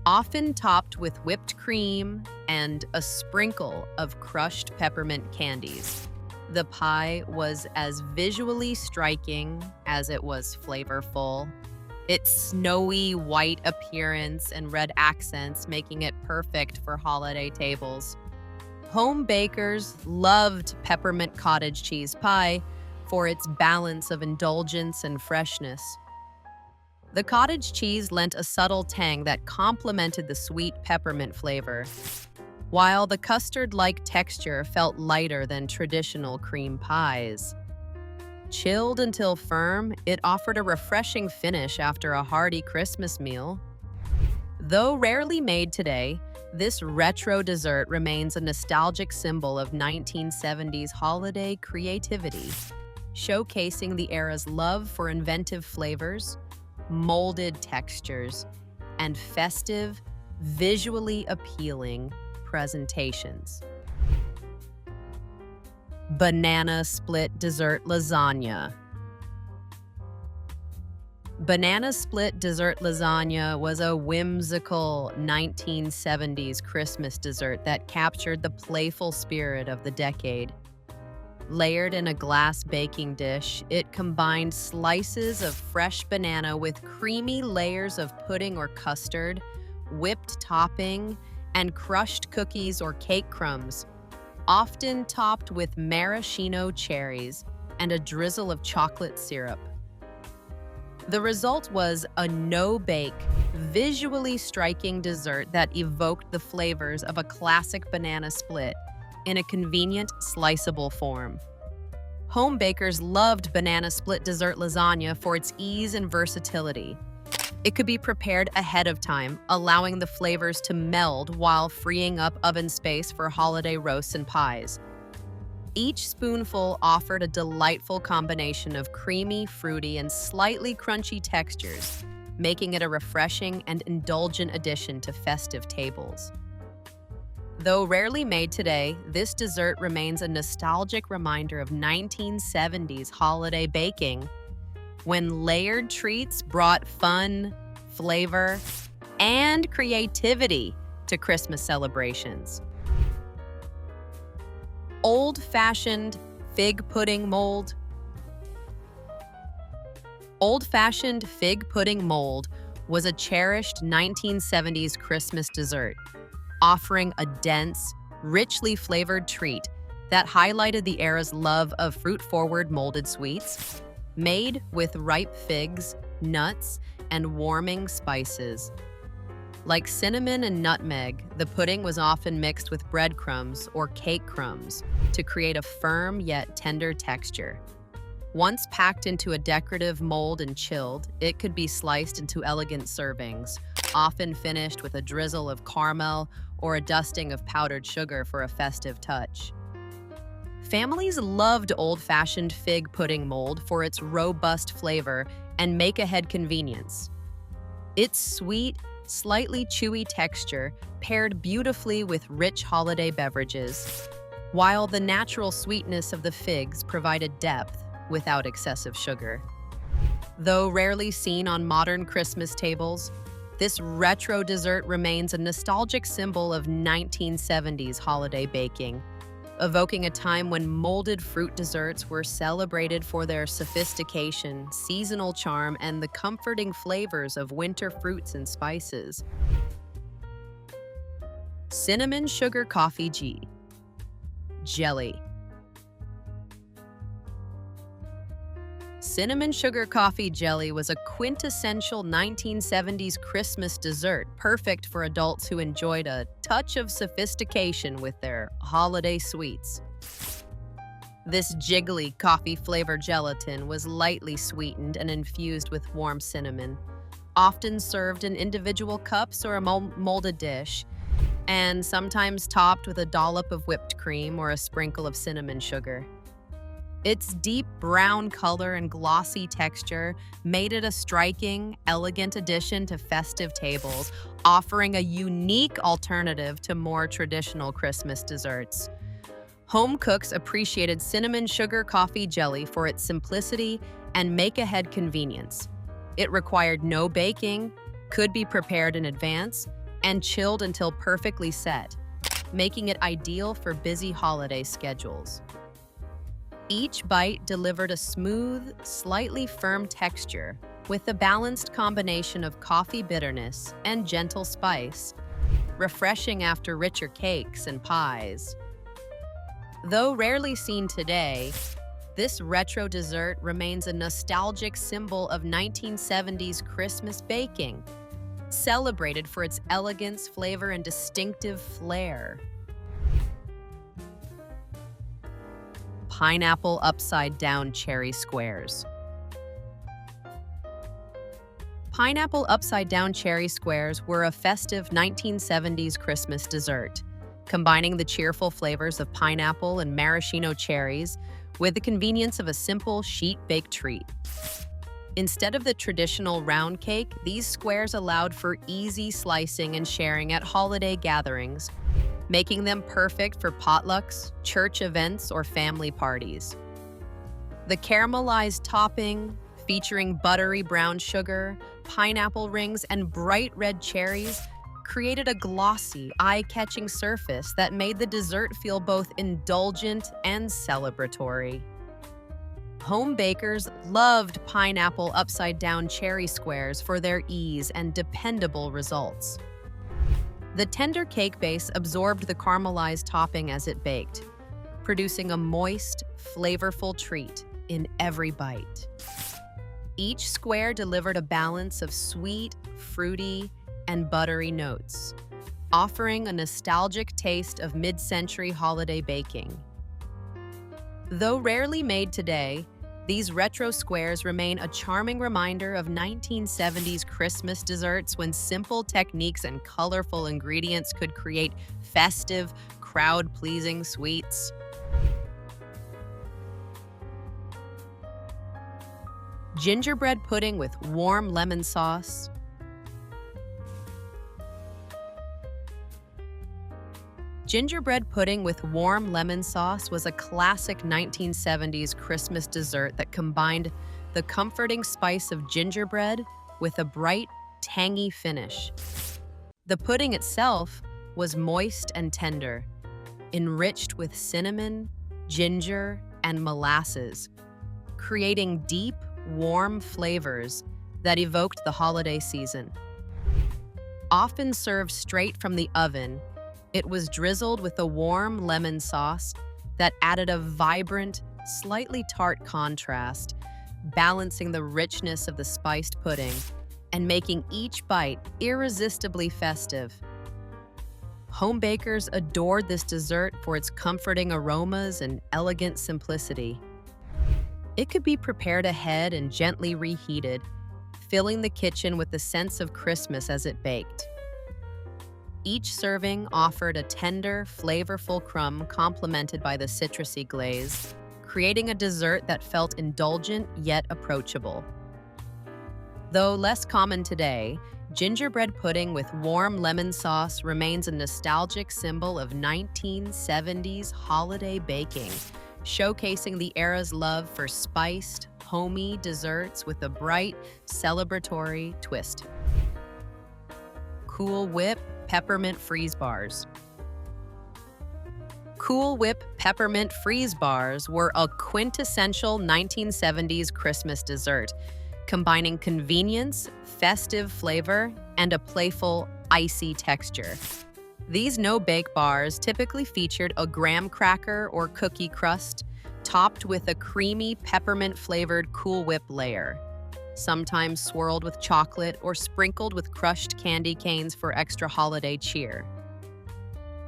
often topped with whipped cream and a sprinkle of crushed peppermint candies. The pie was as visually striking as it was flavorful, its snowy white appearance and red accents making it perfect for holiday tables. Home bakers loved peppermint cottage cheese pie for its balance of indulgence and freshness. The cottage cheese lent a subtle tang that complemented the sweet peppermint flavor, while the custard-like texture felt lighter than traditional cream pies. Chilled until firm, it offered a refreshing finish after a hearty Christmas meal. Though rarely made today, this retro dessert remains a nostalgic symbol of 1970s holiday creativity, showcasing the era's love for inventive flavors, molded textures, and festive, visually appealing presentations. Banana split dessert lasagna. Banana split dessert lasagna was a whimsical 1970s Christmas dessert that captured the playful spirit of the decade. Layered in a glass baking dish, it combined slices of fresh banana with creamy layers of pudding or custard, whipped topping, and crushed cookies or cake crumbs, often topped with maraschino cherries and a drizzle of chocolate syrup. The result was a no-bake, visually striking dessert that evoked the flavors of a classic banana split in a convenient, sliceable form. Home bakers loved banana split dessert lasagna for its ease and versatility. It could be prepared ahead of time, allowing the flavors to meld while freeing up oven space for holiday roasts and pies. Each spoonful offered a delightful combination of creamy, fruity, and slightly crunchy textures, making it a refreshing and indulgent addition to festive tables. Though rarely made today, this dessert remains a nostalgic reminder of 1970s holiday baking, when layered treats brought fun, flavor, and creativity to Christmas celebrations. Old-fashioned fig pudding mold. Old-fashioned fig pudding mold was a cherished 1970s Christmas dessert, offering a dense, richly flavored treat that highlighted the era's love of fruit-forward molded sweets, made with ripe figs, nuts, and warming spices. Like cinnamon and nutmeg, the pudding was often mixed with breadcrumbs or cake crumbs to create a firm yet tender texture. Once packed into a decorative mold and chilled, it could be sliced into elegant servings, often finished with a drizzle of caramel or a dusting of powdered sugar for a festive touch. Families loved old-fashioned fig pudding mold for its robust flavor and make-ahead convenience. Its sweet, slightly chewy texture paired beautifully with rich holiday beverages, while the natural sweetness of the figs provided depth without excessive sugar. Though rarely seen on modern Christmas tables, this retro dessert remains a nostalgic symbol of 1970s holiday baking, evoking a time when molded fruit desserts were celebrated for their sophistication, seasonal charm, and the comforting flavors of winter fruits and spices. Cinnamon sugar coffee jelly. Cinnamon sugar coffee jelly was a quintessential 1970s Christmas dessert, perfect for adults who enjoyed a touch of sophistication with their holiday sweets. This jiggly coffee-flavored gelatin was lightly sweetened and infused with warm cinnamon, often served in individual cups or a molded dish, and sometimes topped with a dollop of whipped cream or a sprinkle of cinnamon sugar. Its deep brown color and glossy texture made it a striking, elegant addition to festive tables, offering a unique alternative to more traditional Christmas desserts. Home cooks appreciated cinnamon sugar coffee jelly for its simplicity and make-ahead convenience. It required no baking, could be prepared in advance, and chilled until perfectly set, making it ideal for busy holiday schedules. Each bite delivered a smooth, slightly firm texture with a balanced combination of coffee bitterness and gentle spice, refreshing after richer cakes and pies. Though rarely seen today, this retro dessert remains a nostalgic symbol of 1970s Christmas baking, celebrated for its elegance, flavor, and distinctive flair. Pineapple upside-down cherry squares. Pineapple upside-down cherry squares were a festive 1970s Christmas dessert, combining the cheerful flavors of pineapple and maraschino cherries with the convenience of a simple sheet-baked treat. Instead of the traditional round cake, these squares allowed for easy slicing and sharing at holiday gatherings, making them perfect for potlucks, church events, or family parties. The caramelized topping, featuring buttery brown sugar, pineapple rings, and bright red cherries, created a glossy, eye-catching surface that made the dessert feel both indulgent and celebratory. Home bakers loved pineapple upside-down cherry squares for their ease and dependable results. The tender cake base absorbed the caramelized topping as it baked, producing a moist, flavorful treat in every bite. Each square delivered a balance of sweet, fruity, and buttery notes, offering a nostalgic taste of mid-century holiday baking. Though rarely made today, these retro squares remain a charming reminder of 1970s Christmas desserts when simple techniques and colorful ingredients could create festive, crowd-pleasing sweets. Gingerbread pudding with warm lemon sauce. Gingerbread pudding with warm lemon sauce was a classic 1970s Christmas dessert that combined the comforting spice of gingerbread with a bright, tangy finish. The pudding itself was moist and tender, enriched with cinnamon, ginger, and molasses, creating deep, warm flavors that evoked the holiday season. Often served straight from the oven, it was drizzled with a warm lemon sauce that added a vibrant, slightly tart contrast, balancing the richness of the spiced pudding and making each bite irresistibly festive. Home bakers adored this dessert for its comforting aromas and elegant simplicity. It could be prepared ahead and gently reheated, filling the kitchen with the sense of Christmas as it baked. Each serving offered a tender, flavorful crumb complemented by the citrusy glaze, creating a dessert that felt indulgent yet approachable. Though less common today, gingerbread pudding with warm lemon sauce remains a nostalgic symbol of 1970s holiday baking, showcasing the era's love for spiced, homey desserts with a bright, celebratory twist. Cool Whip Peppermint Freeze Bars. Cool Whip Peppermint Freeze Bars were a quintessential 1970s Christmas dessert, combining convenience, festive flavor, and a playful, icy texture. These no-bake bars typically featured a graham cracker or cookie crust, topped with a creamy peppermint-flavored Cool Whip layer, sometimes swirled with chocolate or sprinkled with crushed candy canes for extra holiday cheer.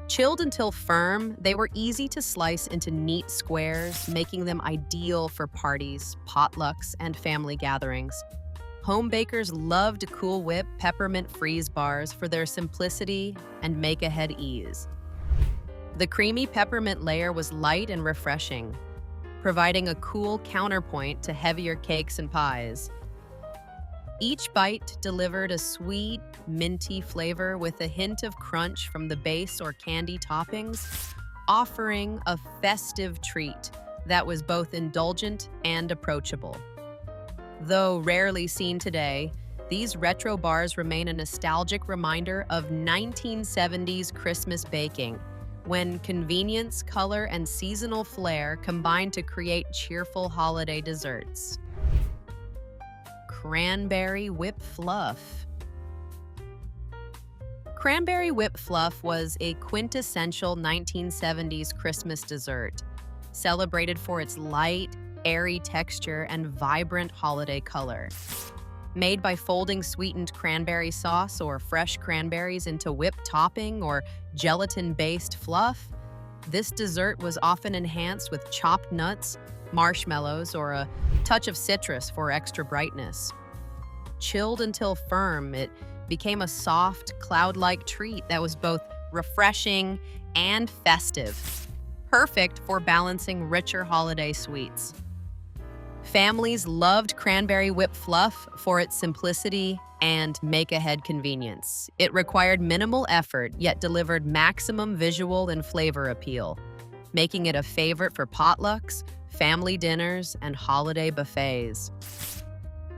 Chilled until firm, they were easy to slice into neat squares, making them ideal for parties, potlucks, and family gatherings. Home bakers loved Cool Whip Peppermint Freeze Bars for their simplicity and make-ahead ease. The creamy peppermint layer was light and refreshing, providing a cool counterpoint to heavier cakes and pies. Each bite delivered a sweet, minty flavor with a hint of crunch from the base or candy toppings, offering a festive treat that was both indulgent and approachable. Though rarely seen today, these retro bars remain a nostalgic reminder of 1970s Christmas baking, when convenience, color, and seasonal flair combined to create cheerful holiday desserts. Cranberry Whip Fluff. Cranberry Whip Fluff was a quintessential 1970s Christmas dessert, celebrated for its light, airy texture and vibrant holiday color. Made by folding sweetened cranberry sauce or fresh cranberries into whipped topping or gelatin-based fluff, this dessert was often enhanced with chopped nuts, marshmallows, or a touch of citrus for extra brightness. Chilled until firm, it became a soft, cloud-like treat that was both refreshing and festive, perfect for balancing richer holiday sweets. Families loved Cranberry Whip Fluff for its simplicity and make-ahead convenience. It required minimal effort, yet delivered maximum visual and flavor appeal, making it a favorite for potlucks, family dinners, and holiday buffets.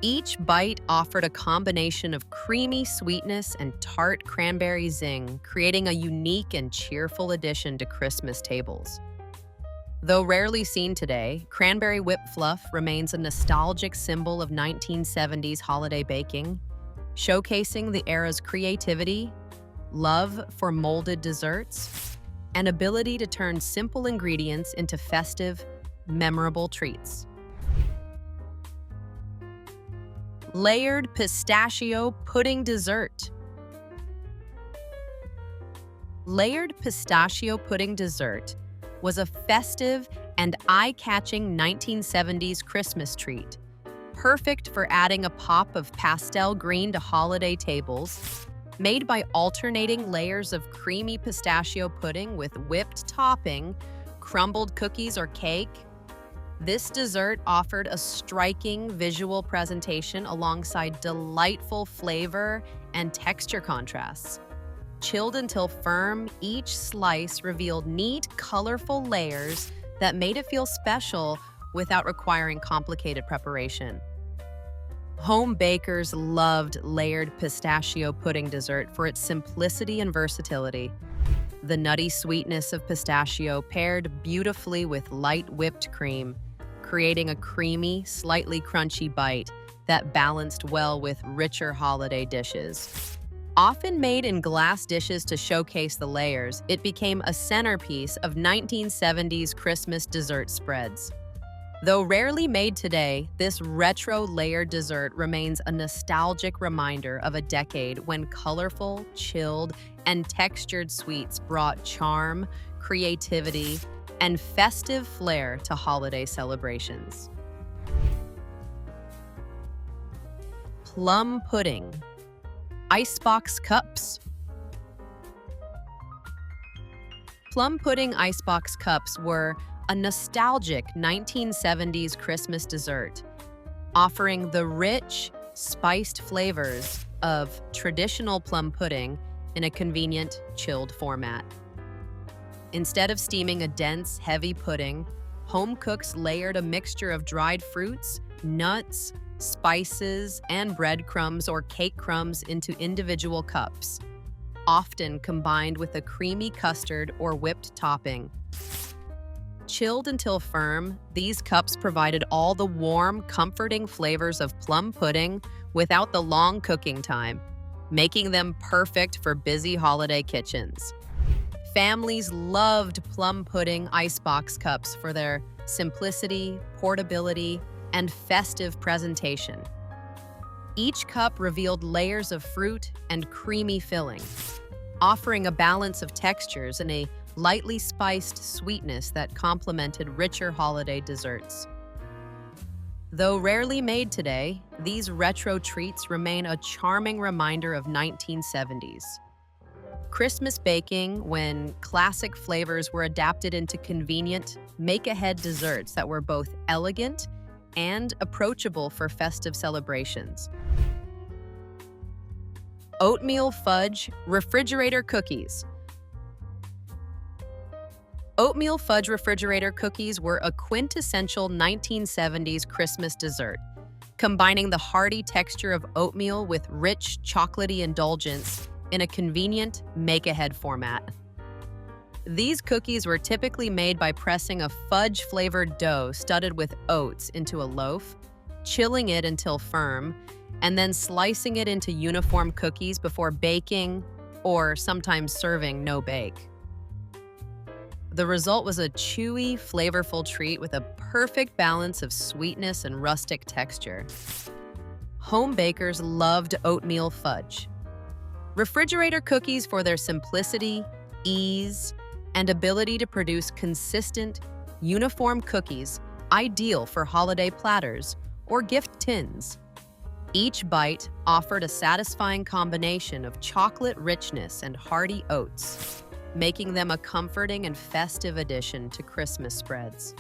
Each bite offered a combination of creamy sweetness and tart cranberry zing, creating a unique and cheerful addition to Christmas tables. Though rarely seen today, Cranberry Whip Fluff remains a nostalgic symbol of 1970s holiday baking, showcasing the era's creativity, love for molded desserts, and ability to turn simple ingredients into festive, memorable treats. Layered Pistachio Pudding Dessert. Layered pistachio pudding dessert was a festive and eye-catching 1970s Christmas treat, perfect for adding a pop of pastel green to holiday tables. Made by alternating layers of creamy pistachio pudding with whipped topping, crumbled cookies or cake, this dessert offered a striking visual presentation alongside delightful flavor and texture contrasts. Chilled until firm, each slice revealed neat, colorful layers that made it feel special without requiring complicated preparation. Home bakers loved layered pistachio pudding dessert for its simplicity and versatility. The nutty sweetness of pistachio paired beautifully with light whipped cream, creating a creamy, slightly crunchy bite that balanced well with richer holiday dishes. Often made in glass dishes to showcase the layers, it became a centerpiece of 1970s Christmas dessert spreads. Though rarely made today, this retro layered dessert remains a nostalgic reminder of a decade when colorful, chilled, and textured sweets brought charm, creativity, and festive flair to holiday celebrations. Plum Pudding. Icebox Cups. Plum pudding icebox cups were a nostalgic 1970s Christmas dessert, offering the rich, spiced flavors of traditional plum pudding in a convenient, chilled format. Instead of steaming a dense, heavy pudding, home cooks layered a mixture of dried fruits, nuts, spices, and breadcrumbs or cake crumbs into individual cups, often combined with a creamy custard or whipped topping. Chilled until firm, these cups provided all the warm, comforting flavors of plum pudding without the long cooking time, making them perfect for busy holiday kitchens. Families loved plum pudding icebox cups for their simplicity, portability, and festive presentation. Each cup revealed layers of fruit and creamy filling, offering a balance of textures and a lightly spiced sweetness that complemented richer holiday desserts. Though rarely made today, these retro treats remain a charming reminder of 1970s Christmas baking, when classic flavors were adapted into convenient, make-ahead desserts that were both elegant and approachable for festive celebrations. Oatmeal Fudge Refrigerator Cookies. Oatmeal fudge refrigerator cookies were a quintessential 1970s Christmas dessert, combining the hearty texture of oatmeal with rich, chocolatey indulgence in a convenient make-ahead format. These cookies were typically made by pressing a fudge-flavored dough studded with oats into a loaf, chilling it until firm, and then slicing it into uniform cookies before baking or sometimes serving no-bake. The result was a chewy, flavorful treat with a perfect balance of sweetness and rustic texture. Home bakers loved oatmeal fudge. Refrigerator cookies for their simplicity, ease, and ability to produce consistent, uniform cookies ideal for holiday platters or gift tins. Each bite offered a satisfying combination of chocolate richness and hearty oats, making them a comforting and festive addition to Christmas spreads.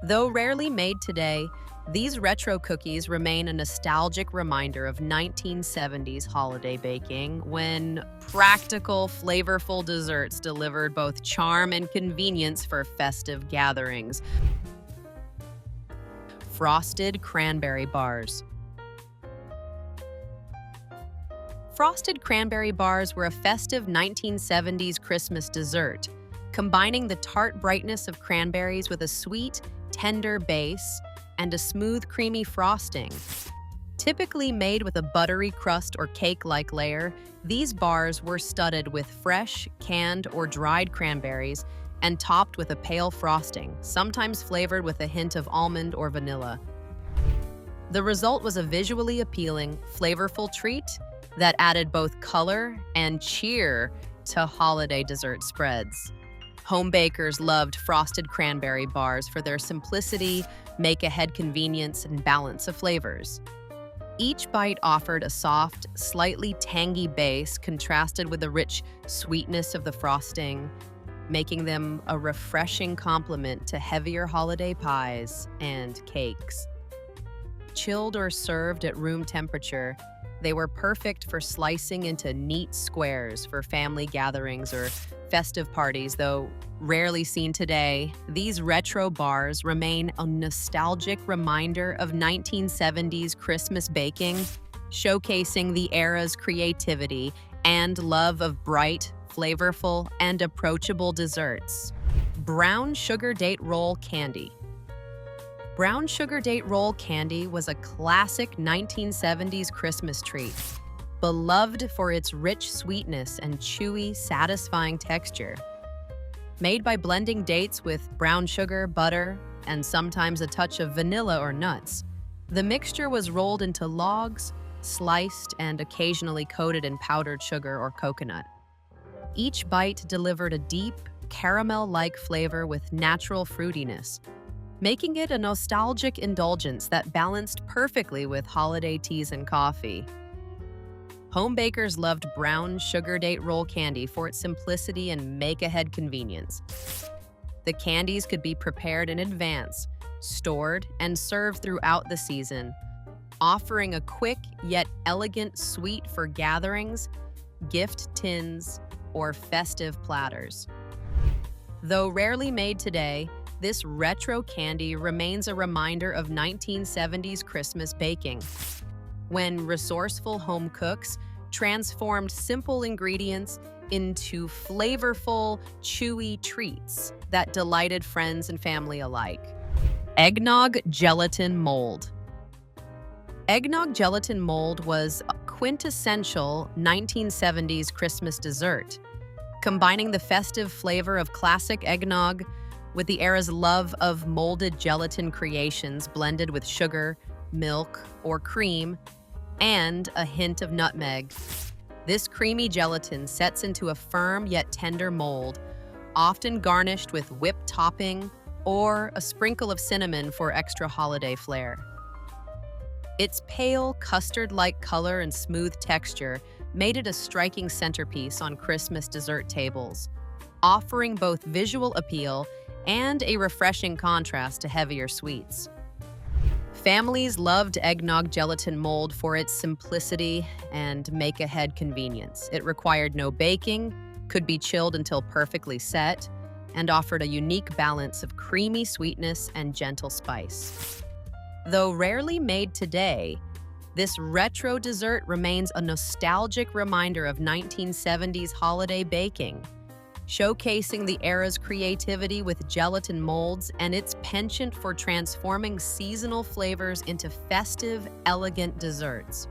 Though rarely made today, these retro cookies remain a nostalgic reminder of 1970s holiday baking, when practical, flavorful desserts delivered both charm and convenience for festive gatherings. Frosted cranberry bars. Frosted cranberry bars were a festive 1970s Christmas dessert, combining the tart brightness of cranberries with a sweet, tender base and a smooth, creamy frosting. Typically made with a buttery crust or cake-like layer, these bars were studded with fresh, canned, or dried cranberries and topped with a pale frosting, sometimes flavored with a hint of almond or vanilla. The result was a visually appealing, flavorful treat that added both color and cheer to holiday dessert spreads. Home bakers loved frosted cranberry bars for their simplicity, make-ahead convenience, and balance of flavors. Each bite offered a soft, slightly tangy base contrasted with the rich sweetness of the frosting, making them a refreshing complement to heavier holiday pies and cakes. Chilled or served at room temperature, they were perfect for slicing into neat squares for family gatherings or festive parties. Though rarely seen today, these retro bars remain a nostalgic reminder of 1970s Christmas baking, showcasing the era's creativity and love of bright, flavorful, and approachable desserts. Brown sugar date roll candy. Brown sugar date roll candy was a classic 1970s Christmas treat, beloved for its rich sweetness and chewy, satisfying texture. Made by blending dates with brown sugar, butter, and sometimes a touch of vanilla or nuts, the mixture was rolled into logs, sliced, and occasionally coated in powdered sugar or coconut. Each bite delivered a deep, caramel-like flavor with natural fruitiness, making it a nostalgic indulgence that balanced perfectly with holiday teas and coffee. Home bakers loved brown sugar date roll candy for its simplicity and make-ahead convenience. The candies could be prepared in advance, stored, and served throughout the season, offering a quick yet elegant sweet for gatherings, gift tins, or festive platters. Though rarely made today, this retro candy remains a reminder of 1970s Christmas baking, when resourceful home cooks transformed simple ingredients into flavorful, chewy treats that delighted friends and family alike. Eggnog gelatin mold. Eggnog gelatin mold was a quintessential 1970s Christmas dessert, combining the festive flavor of classic eggnog with the era's love of molded gelatin creations blended with sugar, milk, or cream, and a hint of nutmeg. This creamy gelatin sets into a firm yet tender mold, often garnished with whipped topping or a sprinkle of cinnamon for extra holiday flair. Its pale, custard-like color and smooth texture made it a striking centerpiece on Christmas dessert tables, offering both visual appeal and a refreshing contrast to heavier sweets. Families loved eggnog gelatin mold for its simplicity and make-ahead convenience. It required no baking, could be chilled until perfectly set, and offered a unique balance of creamy sweetness and gentle spice. Though rarely made today, this retro dessert remains a nostalgic reminder of 1970s holiday baking, showcasing the era's creativity with gelatin molds and its penchant for transforming seasonal flavors into festive, elegant desserts.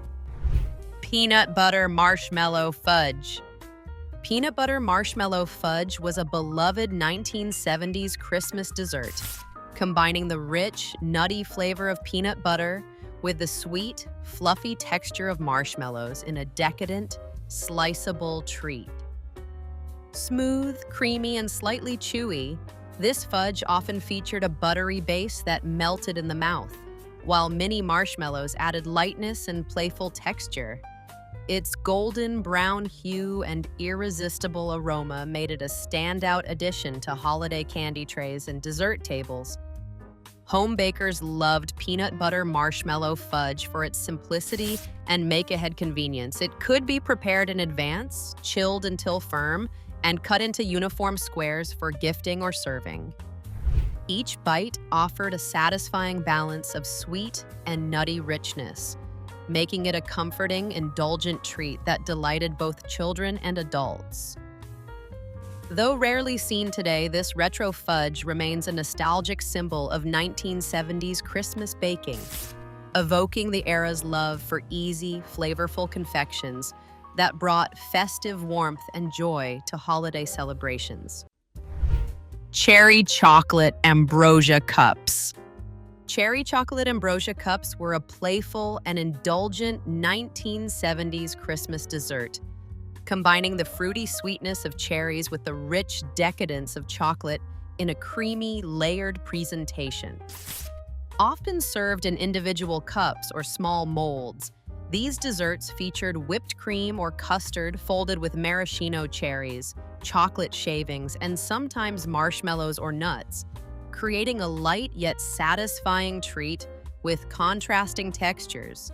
Peanut butter marshmallow fudge. Peanut butter marshmallow fudge was a beloved 1970s Christmas dessert, combining the rich, nutty flavor of peanut butter with the sweet, fluffy texture of marshmallows in a decadent, sliceable treat. Smooth, creamy, and slightly chewy, this fudge often featured a buttery base that melted in the mouth, while mini marshmallows added lightness and playful texture. Its golden brown hue and irresistible aroma made it a standout addition to holiday candy trays and dessert tables. Home bakers loved peanut butter marshmallow fudge for its simplicity and make-ahead convenience. It could be prepared in advance, chilled until firm, and cut into uniform squares for gifting or serving. Each bite offered a satisfying balance of sweet and nutty richness, making it a comforting, indulgent treat that delighted both children and adults. Though rarely seen today, this retro fudge remains a nostalgic symbol of 1970s Christmas baking, evoking the era's love for easy, flavorful confections that brought festive warmth and joy to holiday celebrations. Cherry chocolate ambrosia cups. Cherry chocolate ambrosia cups were a playful and indulgent 1970s Christmas dessert, combining the fruity sweetness of cherries with the rich decadence of chocolate in a creamy, layered presentation. Often served in individual cups or small molds, these desserts featured whipped cream or custard folded with maraschino cherries, chocolate shavings, and sometimes marshmallows or nuts, creating a light yet satisfying treat with contrasting textures.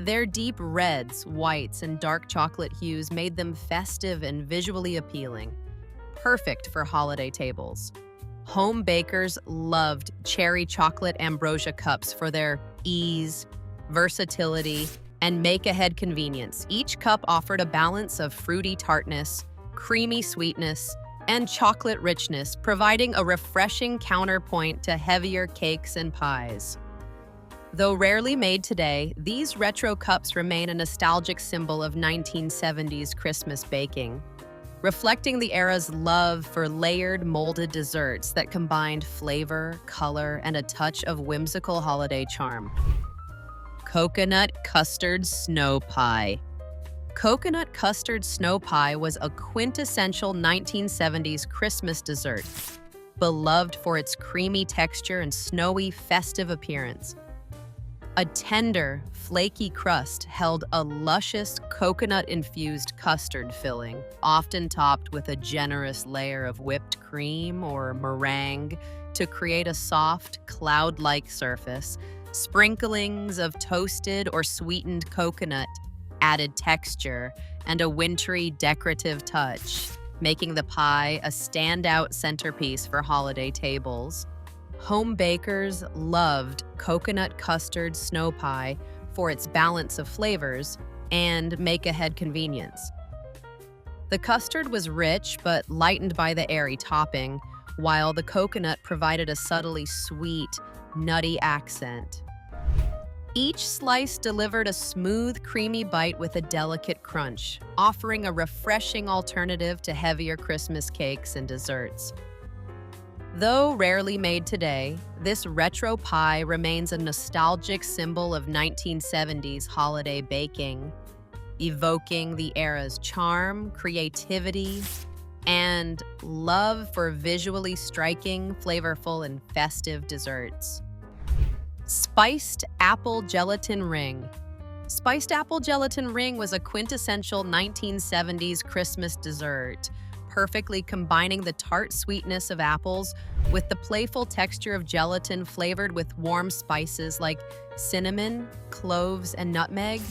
Their deep reds, whites, and dark chocolate hues made them festive and visually appealing, perfect for holiday tables. Home bakers loved cherry chocolate ambrosia cups for their ease, versatility, and make-ahead convenience. Each cup offered a balance of fruity tartness, creamy sweetness, and chocolate richness, providing a refreshing counterpoint to heavier cakes and pies. Though rarely made today, these retro cups remain a nostalgic symbol of 1970s Christmas baking, reflecting the era's love for layered, molded desserts that combined flavor, color, and a touch of whimsical holiday charm. Coconut custard snow pie. Coconut custard snow pie was a quintessential 1970s Christmas dessert, beloved for its creamy texture and snowy, festive appearance. A tender, flaky crust held a luscious coconut-infused custard filling, often topped with a generous layer of whipped cream or meringue to create a soft, cloud-like surface. Sprinklings of toasted or sweetened coconut added texture and a wintry, decorative touch, making the pie a standout centerpiece for holiday tables. Home bakers loved coconut custard snow pie for its balance of flavors and make-ahead convenience. The custard was rich but lightened by the airy topping, while the coconut provided a subtly sweet, nutty accent. Each slice delivered a smooth, creamy bite with a delicate crunch, offering a refreshing alternative to heavier Christmas cakes and desserts. Though rarely made today, this retro pie remains a nostalgic symbol of 1970s holiday baking, evoking the era's charm, creativity, and love for visually striking, flavorful, and festive desserts. Spiced apple gelatin ring. Spiced apple gelatin ring was a quintessential 1970s Christmas dessert, perfectly combining the tart sweetness of apples with the playful texture of gelatin flavored with warm spices like cinnamon, cloves, and nutmeg.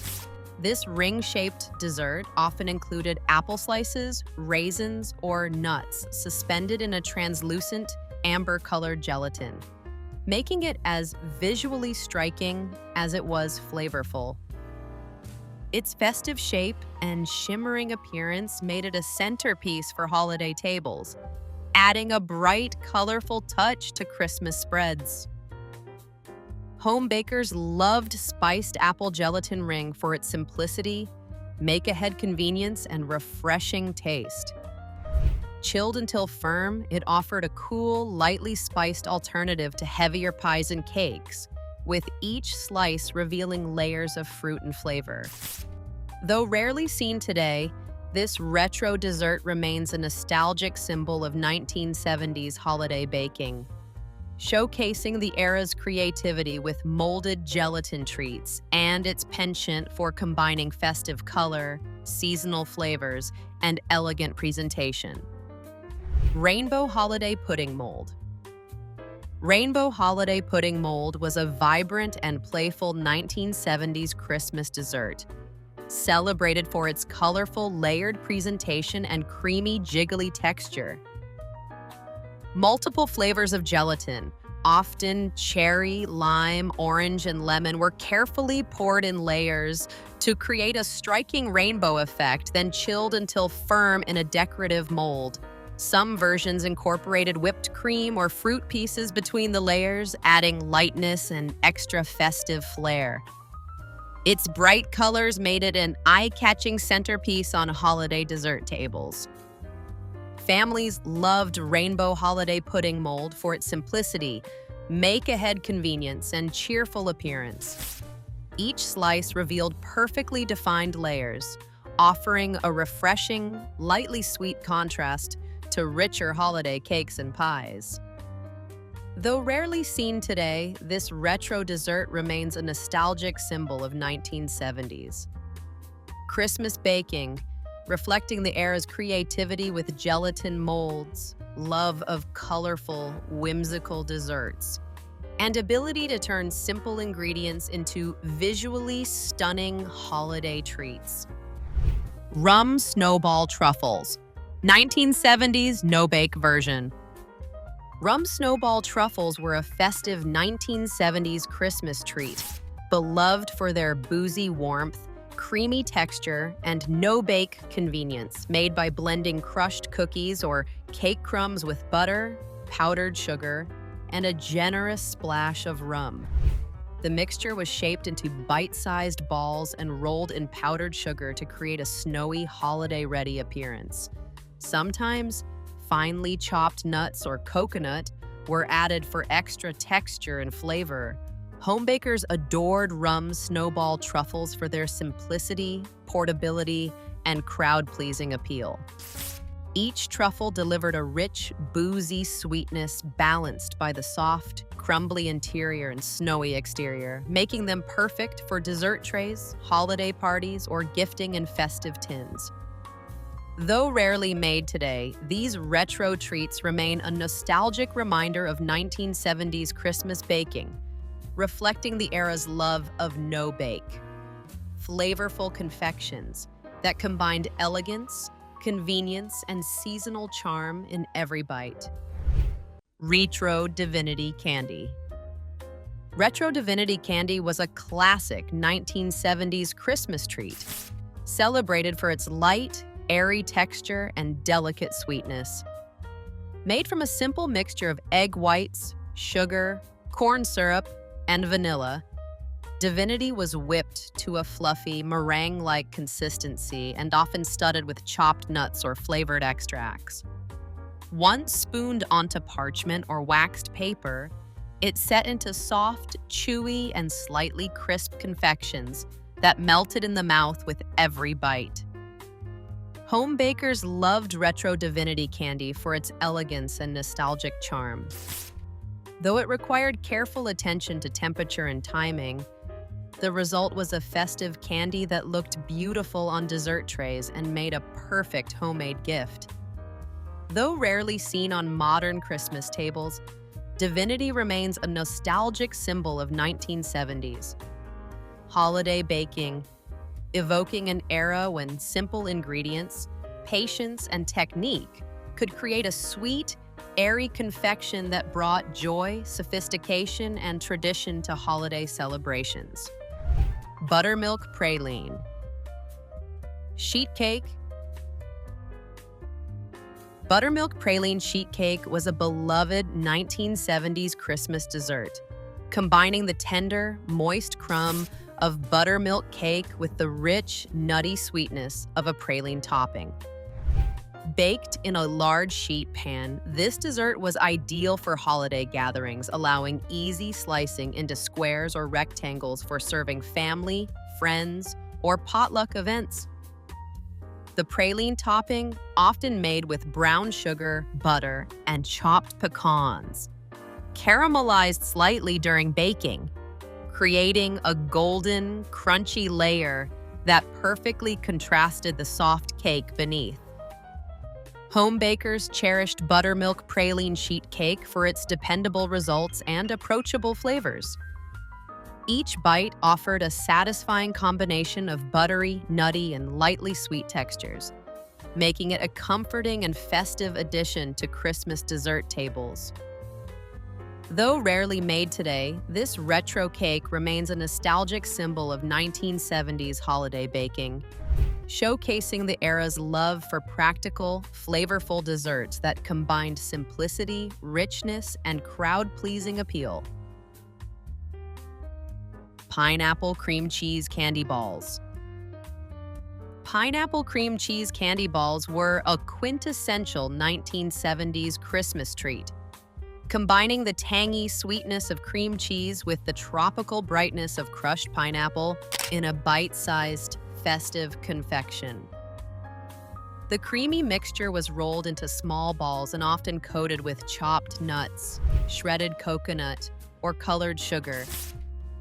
This ring-shaped dessert often included apple slices, raisins, or nuts suspended in a translucent, amber-colored gelatin. making it as visually striking as it was flavorful. Its festive shape and shimmering appearance made it a centerpiece for holiday tables, adding a bright, colorful touch to Christmas spreads. Home bakers loved spiced apple gelatin ring for its simplicity, make-ahead convenience, and refreshing taste. Chilled until firm, it offered a cool, lightly spiced alternative to heavier pies and cakes, with each slice revealing layers of fruit and flavor. Though rarely seen today, this retro dessert remains a nostalgic symbol of 1970s holiday baking, showcasing the era's creativity with molded gelatin treats and its penchant for combining festive color, seasonal flavors, and elegant presentation. Rainbow Holiday Pudding Mold. Rainbow Holiday Pudding Mold was a vibrant and playful 1970s Christmas dessert, celebrated for its colorful, layered presentation and creamy, jiggly texture. Multiple flavors of gelatin, often cherry, lime, orange, and lemon, were carefully poured in layers to create a striking rainbow effect, then chilled until firm in a decorative mold. Some versions incorporated whipped cream or fruit pieces between the layers, adding lightness and extra festive flair. Its bright colors made it an eye-catching centerpiece on holiday dessert tables. Families loved Rainbow Holiday Pudding Mold for its simplicity, make-ahead convenience, and cheerful appearance. Each slice revealed perfectly defined layers, offering a refreshing, lightly sweet contrast to richer holiday cakes and pies. Though rarely seen today, this retro dessert remains a nostalgic symbol of 1970s. Christmas baking, reflecting the era's creativity with gelatin molds, love of colorful, whimsical desserts, and ability to turn simple ingredients into visually stunning holiday treats. Rum Snowball Truffles, 1970s no-bake version. Rum Snowball truffles were a festive 1970s Christmas treat, beloved for their boozy warmth, creamy texture, and no-bake convenience, made by blending crushed cookies or cake crumbs with butter, powdered sugar, and a generous splash of rum. The mixture was shaped into bite-sized balls and rolled in powdered sugar to create a snowy, holiday-ready appearance. Sometimes, finely chopped nuts or coconut were added for extra texture and flavor. Homebakers adored Rum Snowball truffles for their simplicity, portability, and crowd-pleasing appeal. Each truffle delivered a rich, boozy sweetness balanced by the soft, crumbly interior and snowy exterior, making them perfect for dessert trays, holiday parties, or gifting in festive tins. Though rarely made today, these retro treats remain a nostalgic reminder of 1970s Christmas baking, reflecting the era's love of no-bake. Flavorful confections that combined elegance, convenience, and seasonal charm in every bite. Retro Divinity Candy. Retro Divinity Candy was a classic 1970s Christmas treat, celebrated for its light, airy texture and delicate sweetness. Made from a simple mixture of egg whites, sugar, corn syrup, and vanilla, Divinity was whipped to a fluffy, meringue-like consistency and often studded with chopped nuts or flavored extracts. Once spooned onto parchment or waxed paper, it set into soft, chewy, and slightly crisp confections that melted in the mouth with every bite. Home bakers loved Retro Divinity Candy for its elegance and nostalgic charm. Though it required careful attention to temperature and timing, the result was a festive candy that looked beautiful on dessert trays and made a perfect homemade gift. Though rarely seen on modern Christmas tables, Divinity remains a nostalgic symbol of 1970s. Holiday baking, evoking an era when simple ingredients, patience, and technique could create a sweet, airy confection that brought joy, sophistication, and tradition to holiday celebrations. Buttermilk praline. Sheet cake. Buttermilk praline sheet cake was a beloved 1970s Christmas dessert, combining the tender, moist crumb of buttermilk cake with the rich, nutty sweetness of a praline topping. Baked in a large sheet pan, this dessert was ideal for holiday gatherings, allowing easy slicing into squares or rectangles for serving family, friends, or potluck events. The praline topping, often made with brown sugar, butter, and chopped pecans, caramelized slightly during baking, creating a golden, crunchy layer that perfectly contrasted the soft cake beneath. Home bakers cherished buttermilk praline sheet cake for its dependable results and approachable flavors. Each bite offered a satisfying combination of buttery, nutty, and lightly sweet textures, making it a comforting and festive addition to Christmas dessert tables. Though rarely made today, this retro cake remains a nostalgic symbol of 1970s holiday baking, showcasing the era's love for practical, flavorful desserts that combined simplicity, richness, and crowd-pleasing appeal. Pineapple cream cheese candy balls. Pineapple cream cheese candy balls were a quintessential 1970s Christmas treat, combining the tangy sweetness of cream cheese with the tropical brightness of crushed pineapple in a bite-sized, festive confection. The creamy mixture was rolled into small balls and often coated with chopped nuts, shredded coconut, or colored sugar,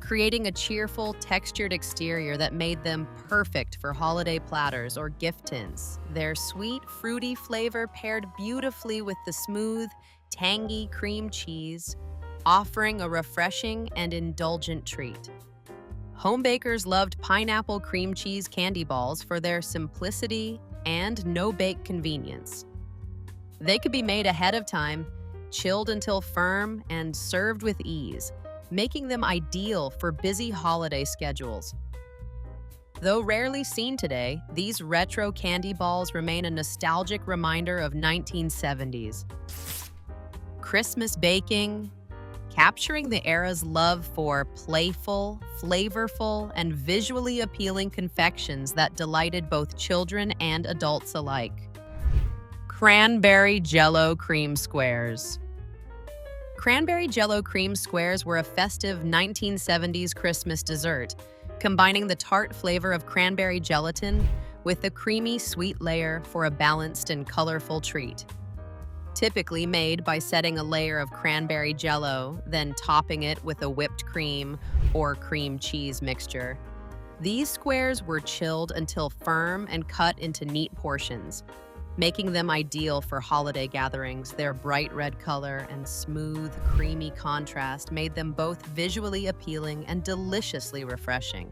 creating a cheerful, textured exterior that made them perfect for holiday platters or gift tins. Their sweet, fruity flavor paired beautifully with the smooth, tangy cream cheese, offering a refreshing and indulgent treat. Home bakers loved pineapple cream cheese candy balls for their simplicity and no-bake convenience. They could be made ahead of time, chilled until firm, and served with ease, making them ideal for busy holiday schedules. Though rarely seen today, these retro candy balls remain a nostalgic reminder of 1970s Christmas baking, capturing the era's love for playful, flavorful, and visually appealing confections that delighted both children and adults alike. Cranberry Jell-O cream squares. Cranberry Jell-O cream squares were a festive 1970s Christmas dessert, combining the tart flavor of cranberry gelatin with the creamy sweet layer for a balanced and colorful treat. Typically made by setting a layer of cranberry Jell-O, then topping it with a whipped cream or cream cheese mixture. These squares were chilled until firm and cut into neat portions, making them ideal for holiday gatherings. Their bright red color and smooth, creamy contrast made them both visually appealing and deliciously refreshing.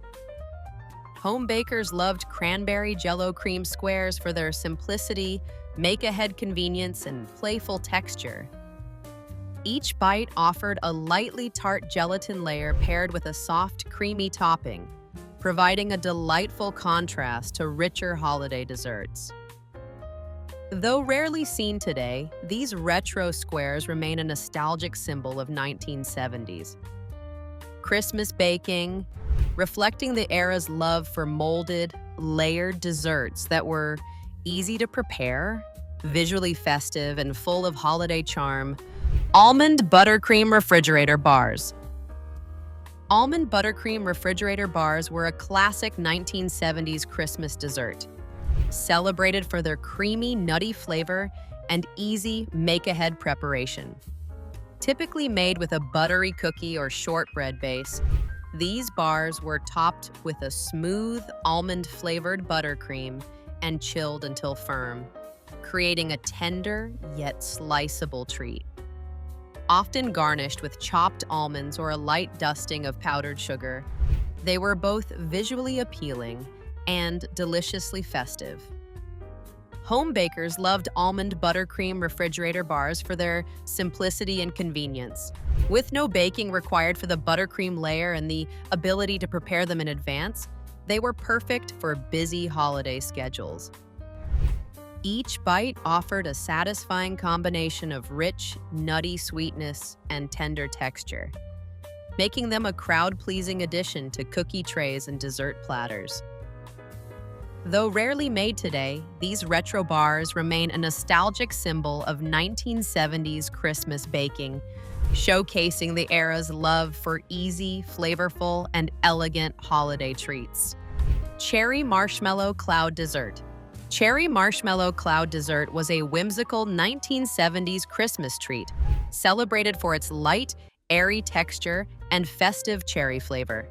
Home bakers loved cranberry Jell-O cream squares for their simplicity, make-ahead convenience, and playful texture. Each bite offered a lightly tart gelatin layer paired with a soft, creamy topping, providing a delightful contrast to richer holiday desserts. Though rarely seen today, these retro squares remain a nostalgic symbol of 1970s Christmas baking, reflecting the era's love for molded, layered desserts that were easy to prepare, visually festive, and full of holiday charm. Almond buttercream refrigerator bars. Almond buttercream refrigerator bars were a classic 1970s Christmas dessert, celebrated for their creamy, nutty flavor and easy make-ahead preparation. Typically made with a buttery cookie or shortbread base, these bars were topped with a smooth, almond-flavored buttercream and chilled until firm, creating a tender yet sliceable treat. Often garnished with chopped almonds or a light dusting of powdered sugar, they were both visually appealing and deliciously festive. Home bakers loved almond buttercream refrigerator bars for their simplicity and convenience. With no baking required for the buttercream layer and the ability to prepare them in advance, they were perfect for busy holiday schedules. Each bite offered a satisfying combination of rich, nutty sweetness and tender texture, making them a crowd-pleasing addition to cookie trays and dessert platters. Though rarely made today, these retro bars remain a nostalgic symbol of 1970s Christmas baking, showcasing the era's love for easy, flavorful, and elegant holiday treats. Cherry Marshmallow Cloud Dessert. Cherry Marshmallow Cloud Dessert was a whimsical 1970s Christmas treat, celebrated for its light, airy texture and festive cherry flavor.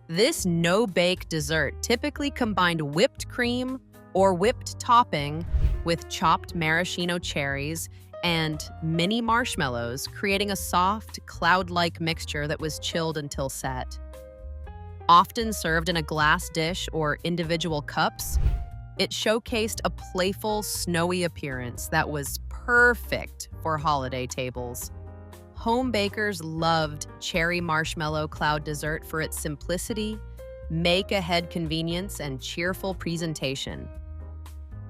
This no-bake dessert typically combined whipped cream or whipped topping with chopped maraschino cherries and mini marshmallows, creating a soft, cloud-like mixture that was chilled until set. Often served in a glass dish or individual cups, it showcased a playful, snowy appearance that was perfect for holiday tables. Home bakers loved Cherry Marshmallow Cloud Dessert for its simplicity, make-ahead convenience, and cheerful presentation.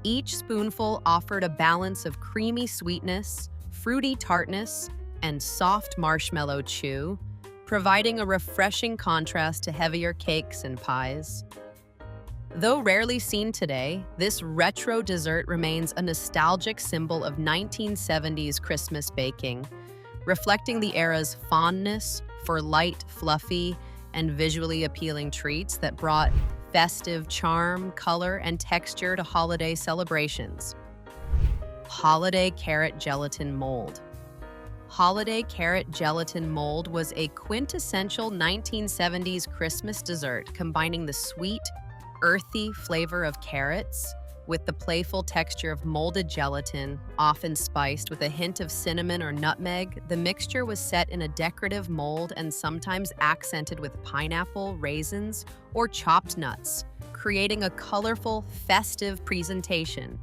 Each spoonful offered a balance of creamy sweetness, fruity tartness, and soft marshmallow chew, providing a refreshing contrast to heavier cakes and pies. Though rarely seen today, this retro dessert remains a nostalgic symbol of 1970s Christmas baking, reflecting the era's fondness for light, fluffy, and visually appealing treats that brought festive charm, color, and texture to holiday celebrations. Holiday Carrot Gelatin Mold. Holiday Carrot Gelatin Mold was a quintessential 1970s Christmas dessert combining the sweet, earthy flavor of carrots with the playful texture of molded gelatin, often spiced with a hint of cinnamon or nutmeg. The mixture was set in a decorative mold and sometimes accented with pineapple, raisins, or chopped nuts, creating a colorful, festive presentation.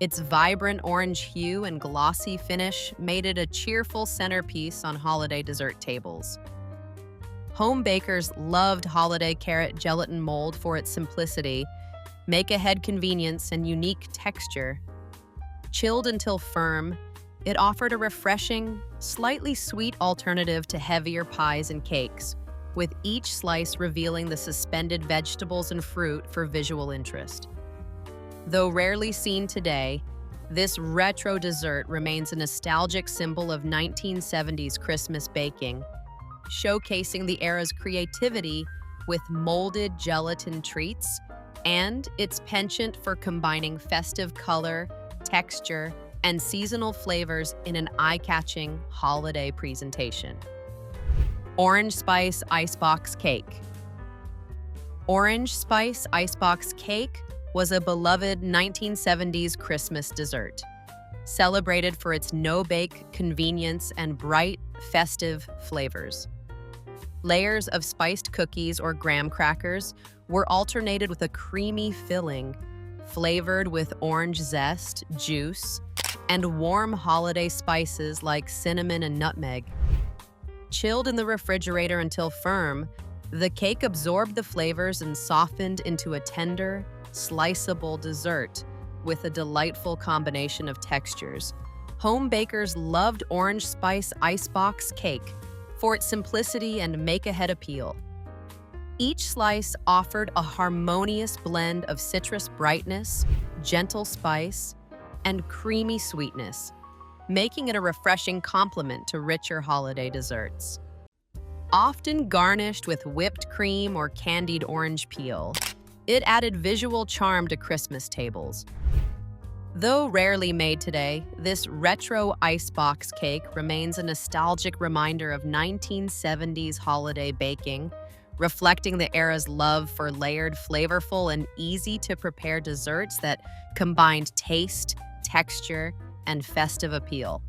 Its vibrant orange hue and glossy finish made it a cheerful centerpiece on holiday dessert tables. Home bakers loved Holiday Carrot Gelatin Mold for its simplicity, make-ahead convenience, and unique texture. Chilled until firm, it offered a refreshing, slightly sweet alternative to heavier pies and cakes, with each slice revealing the suspended vegetables and fruit for visual interest. Though rarely seen today, this retro dessert remains a nostalgic symbol of 1970s Christmas baking, showcasing the era's creativity with molded gelatin treats and its penchant for combining festive color, texture, and seasonal flavors in an eye-catching holiday presentation. Orange Spice Icebox Cake. Orange Spice Icebox Cake was a beloved 1970s Christmas dessert, celebrated for its no-bake convenience and bright, festive flavors. Layers of spiced cookies or graham crackers were alternated with a creamy filling, flavored with orange zest, juice, and warm holiday spices like cinnamon and nutmeg. Chilled in the refrigerator until firm, the cake absorbed the flavors and softened into a tender, sliceable dessert with a delightful combination of textures. Home bakers loved Orange Spice Icebox Cake for its simplicity and make-ahead appeal. Each slice offered a harmonious blend of citrus brightness, gentle spice, and creamy sweetness, making it a refreshing complement to richer holiday desserts. Often garnished with whipped cream or candied orange peel, it added visual charm to Christmas tables. Though rarely made today, this retro icebox cake remains a nostalgic reminder of 1970s holiday baking, reflecting the era's love for layered, flavorful, and easy-to-prepare desserts that combined taste, texture, and festive appeal.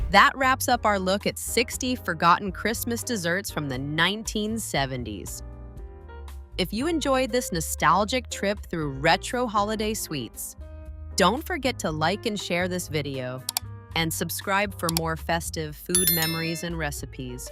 That wraps up our look at 60 forgotten Christmas desserts from the 1970s. If you enjoyed this nostalgic trip through retro holiday sweets, Don't forget to like and share this video, and subscribe for more festive food memories and recipes.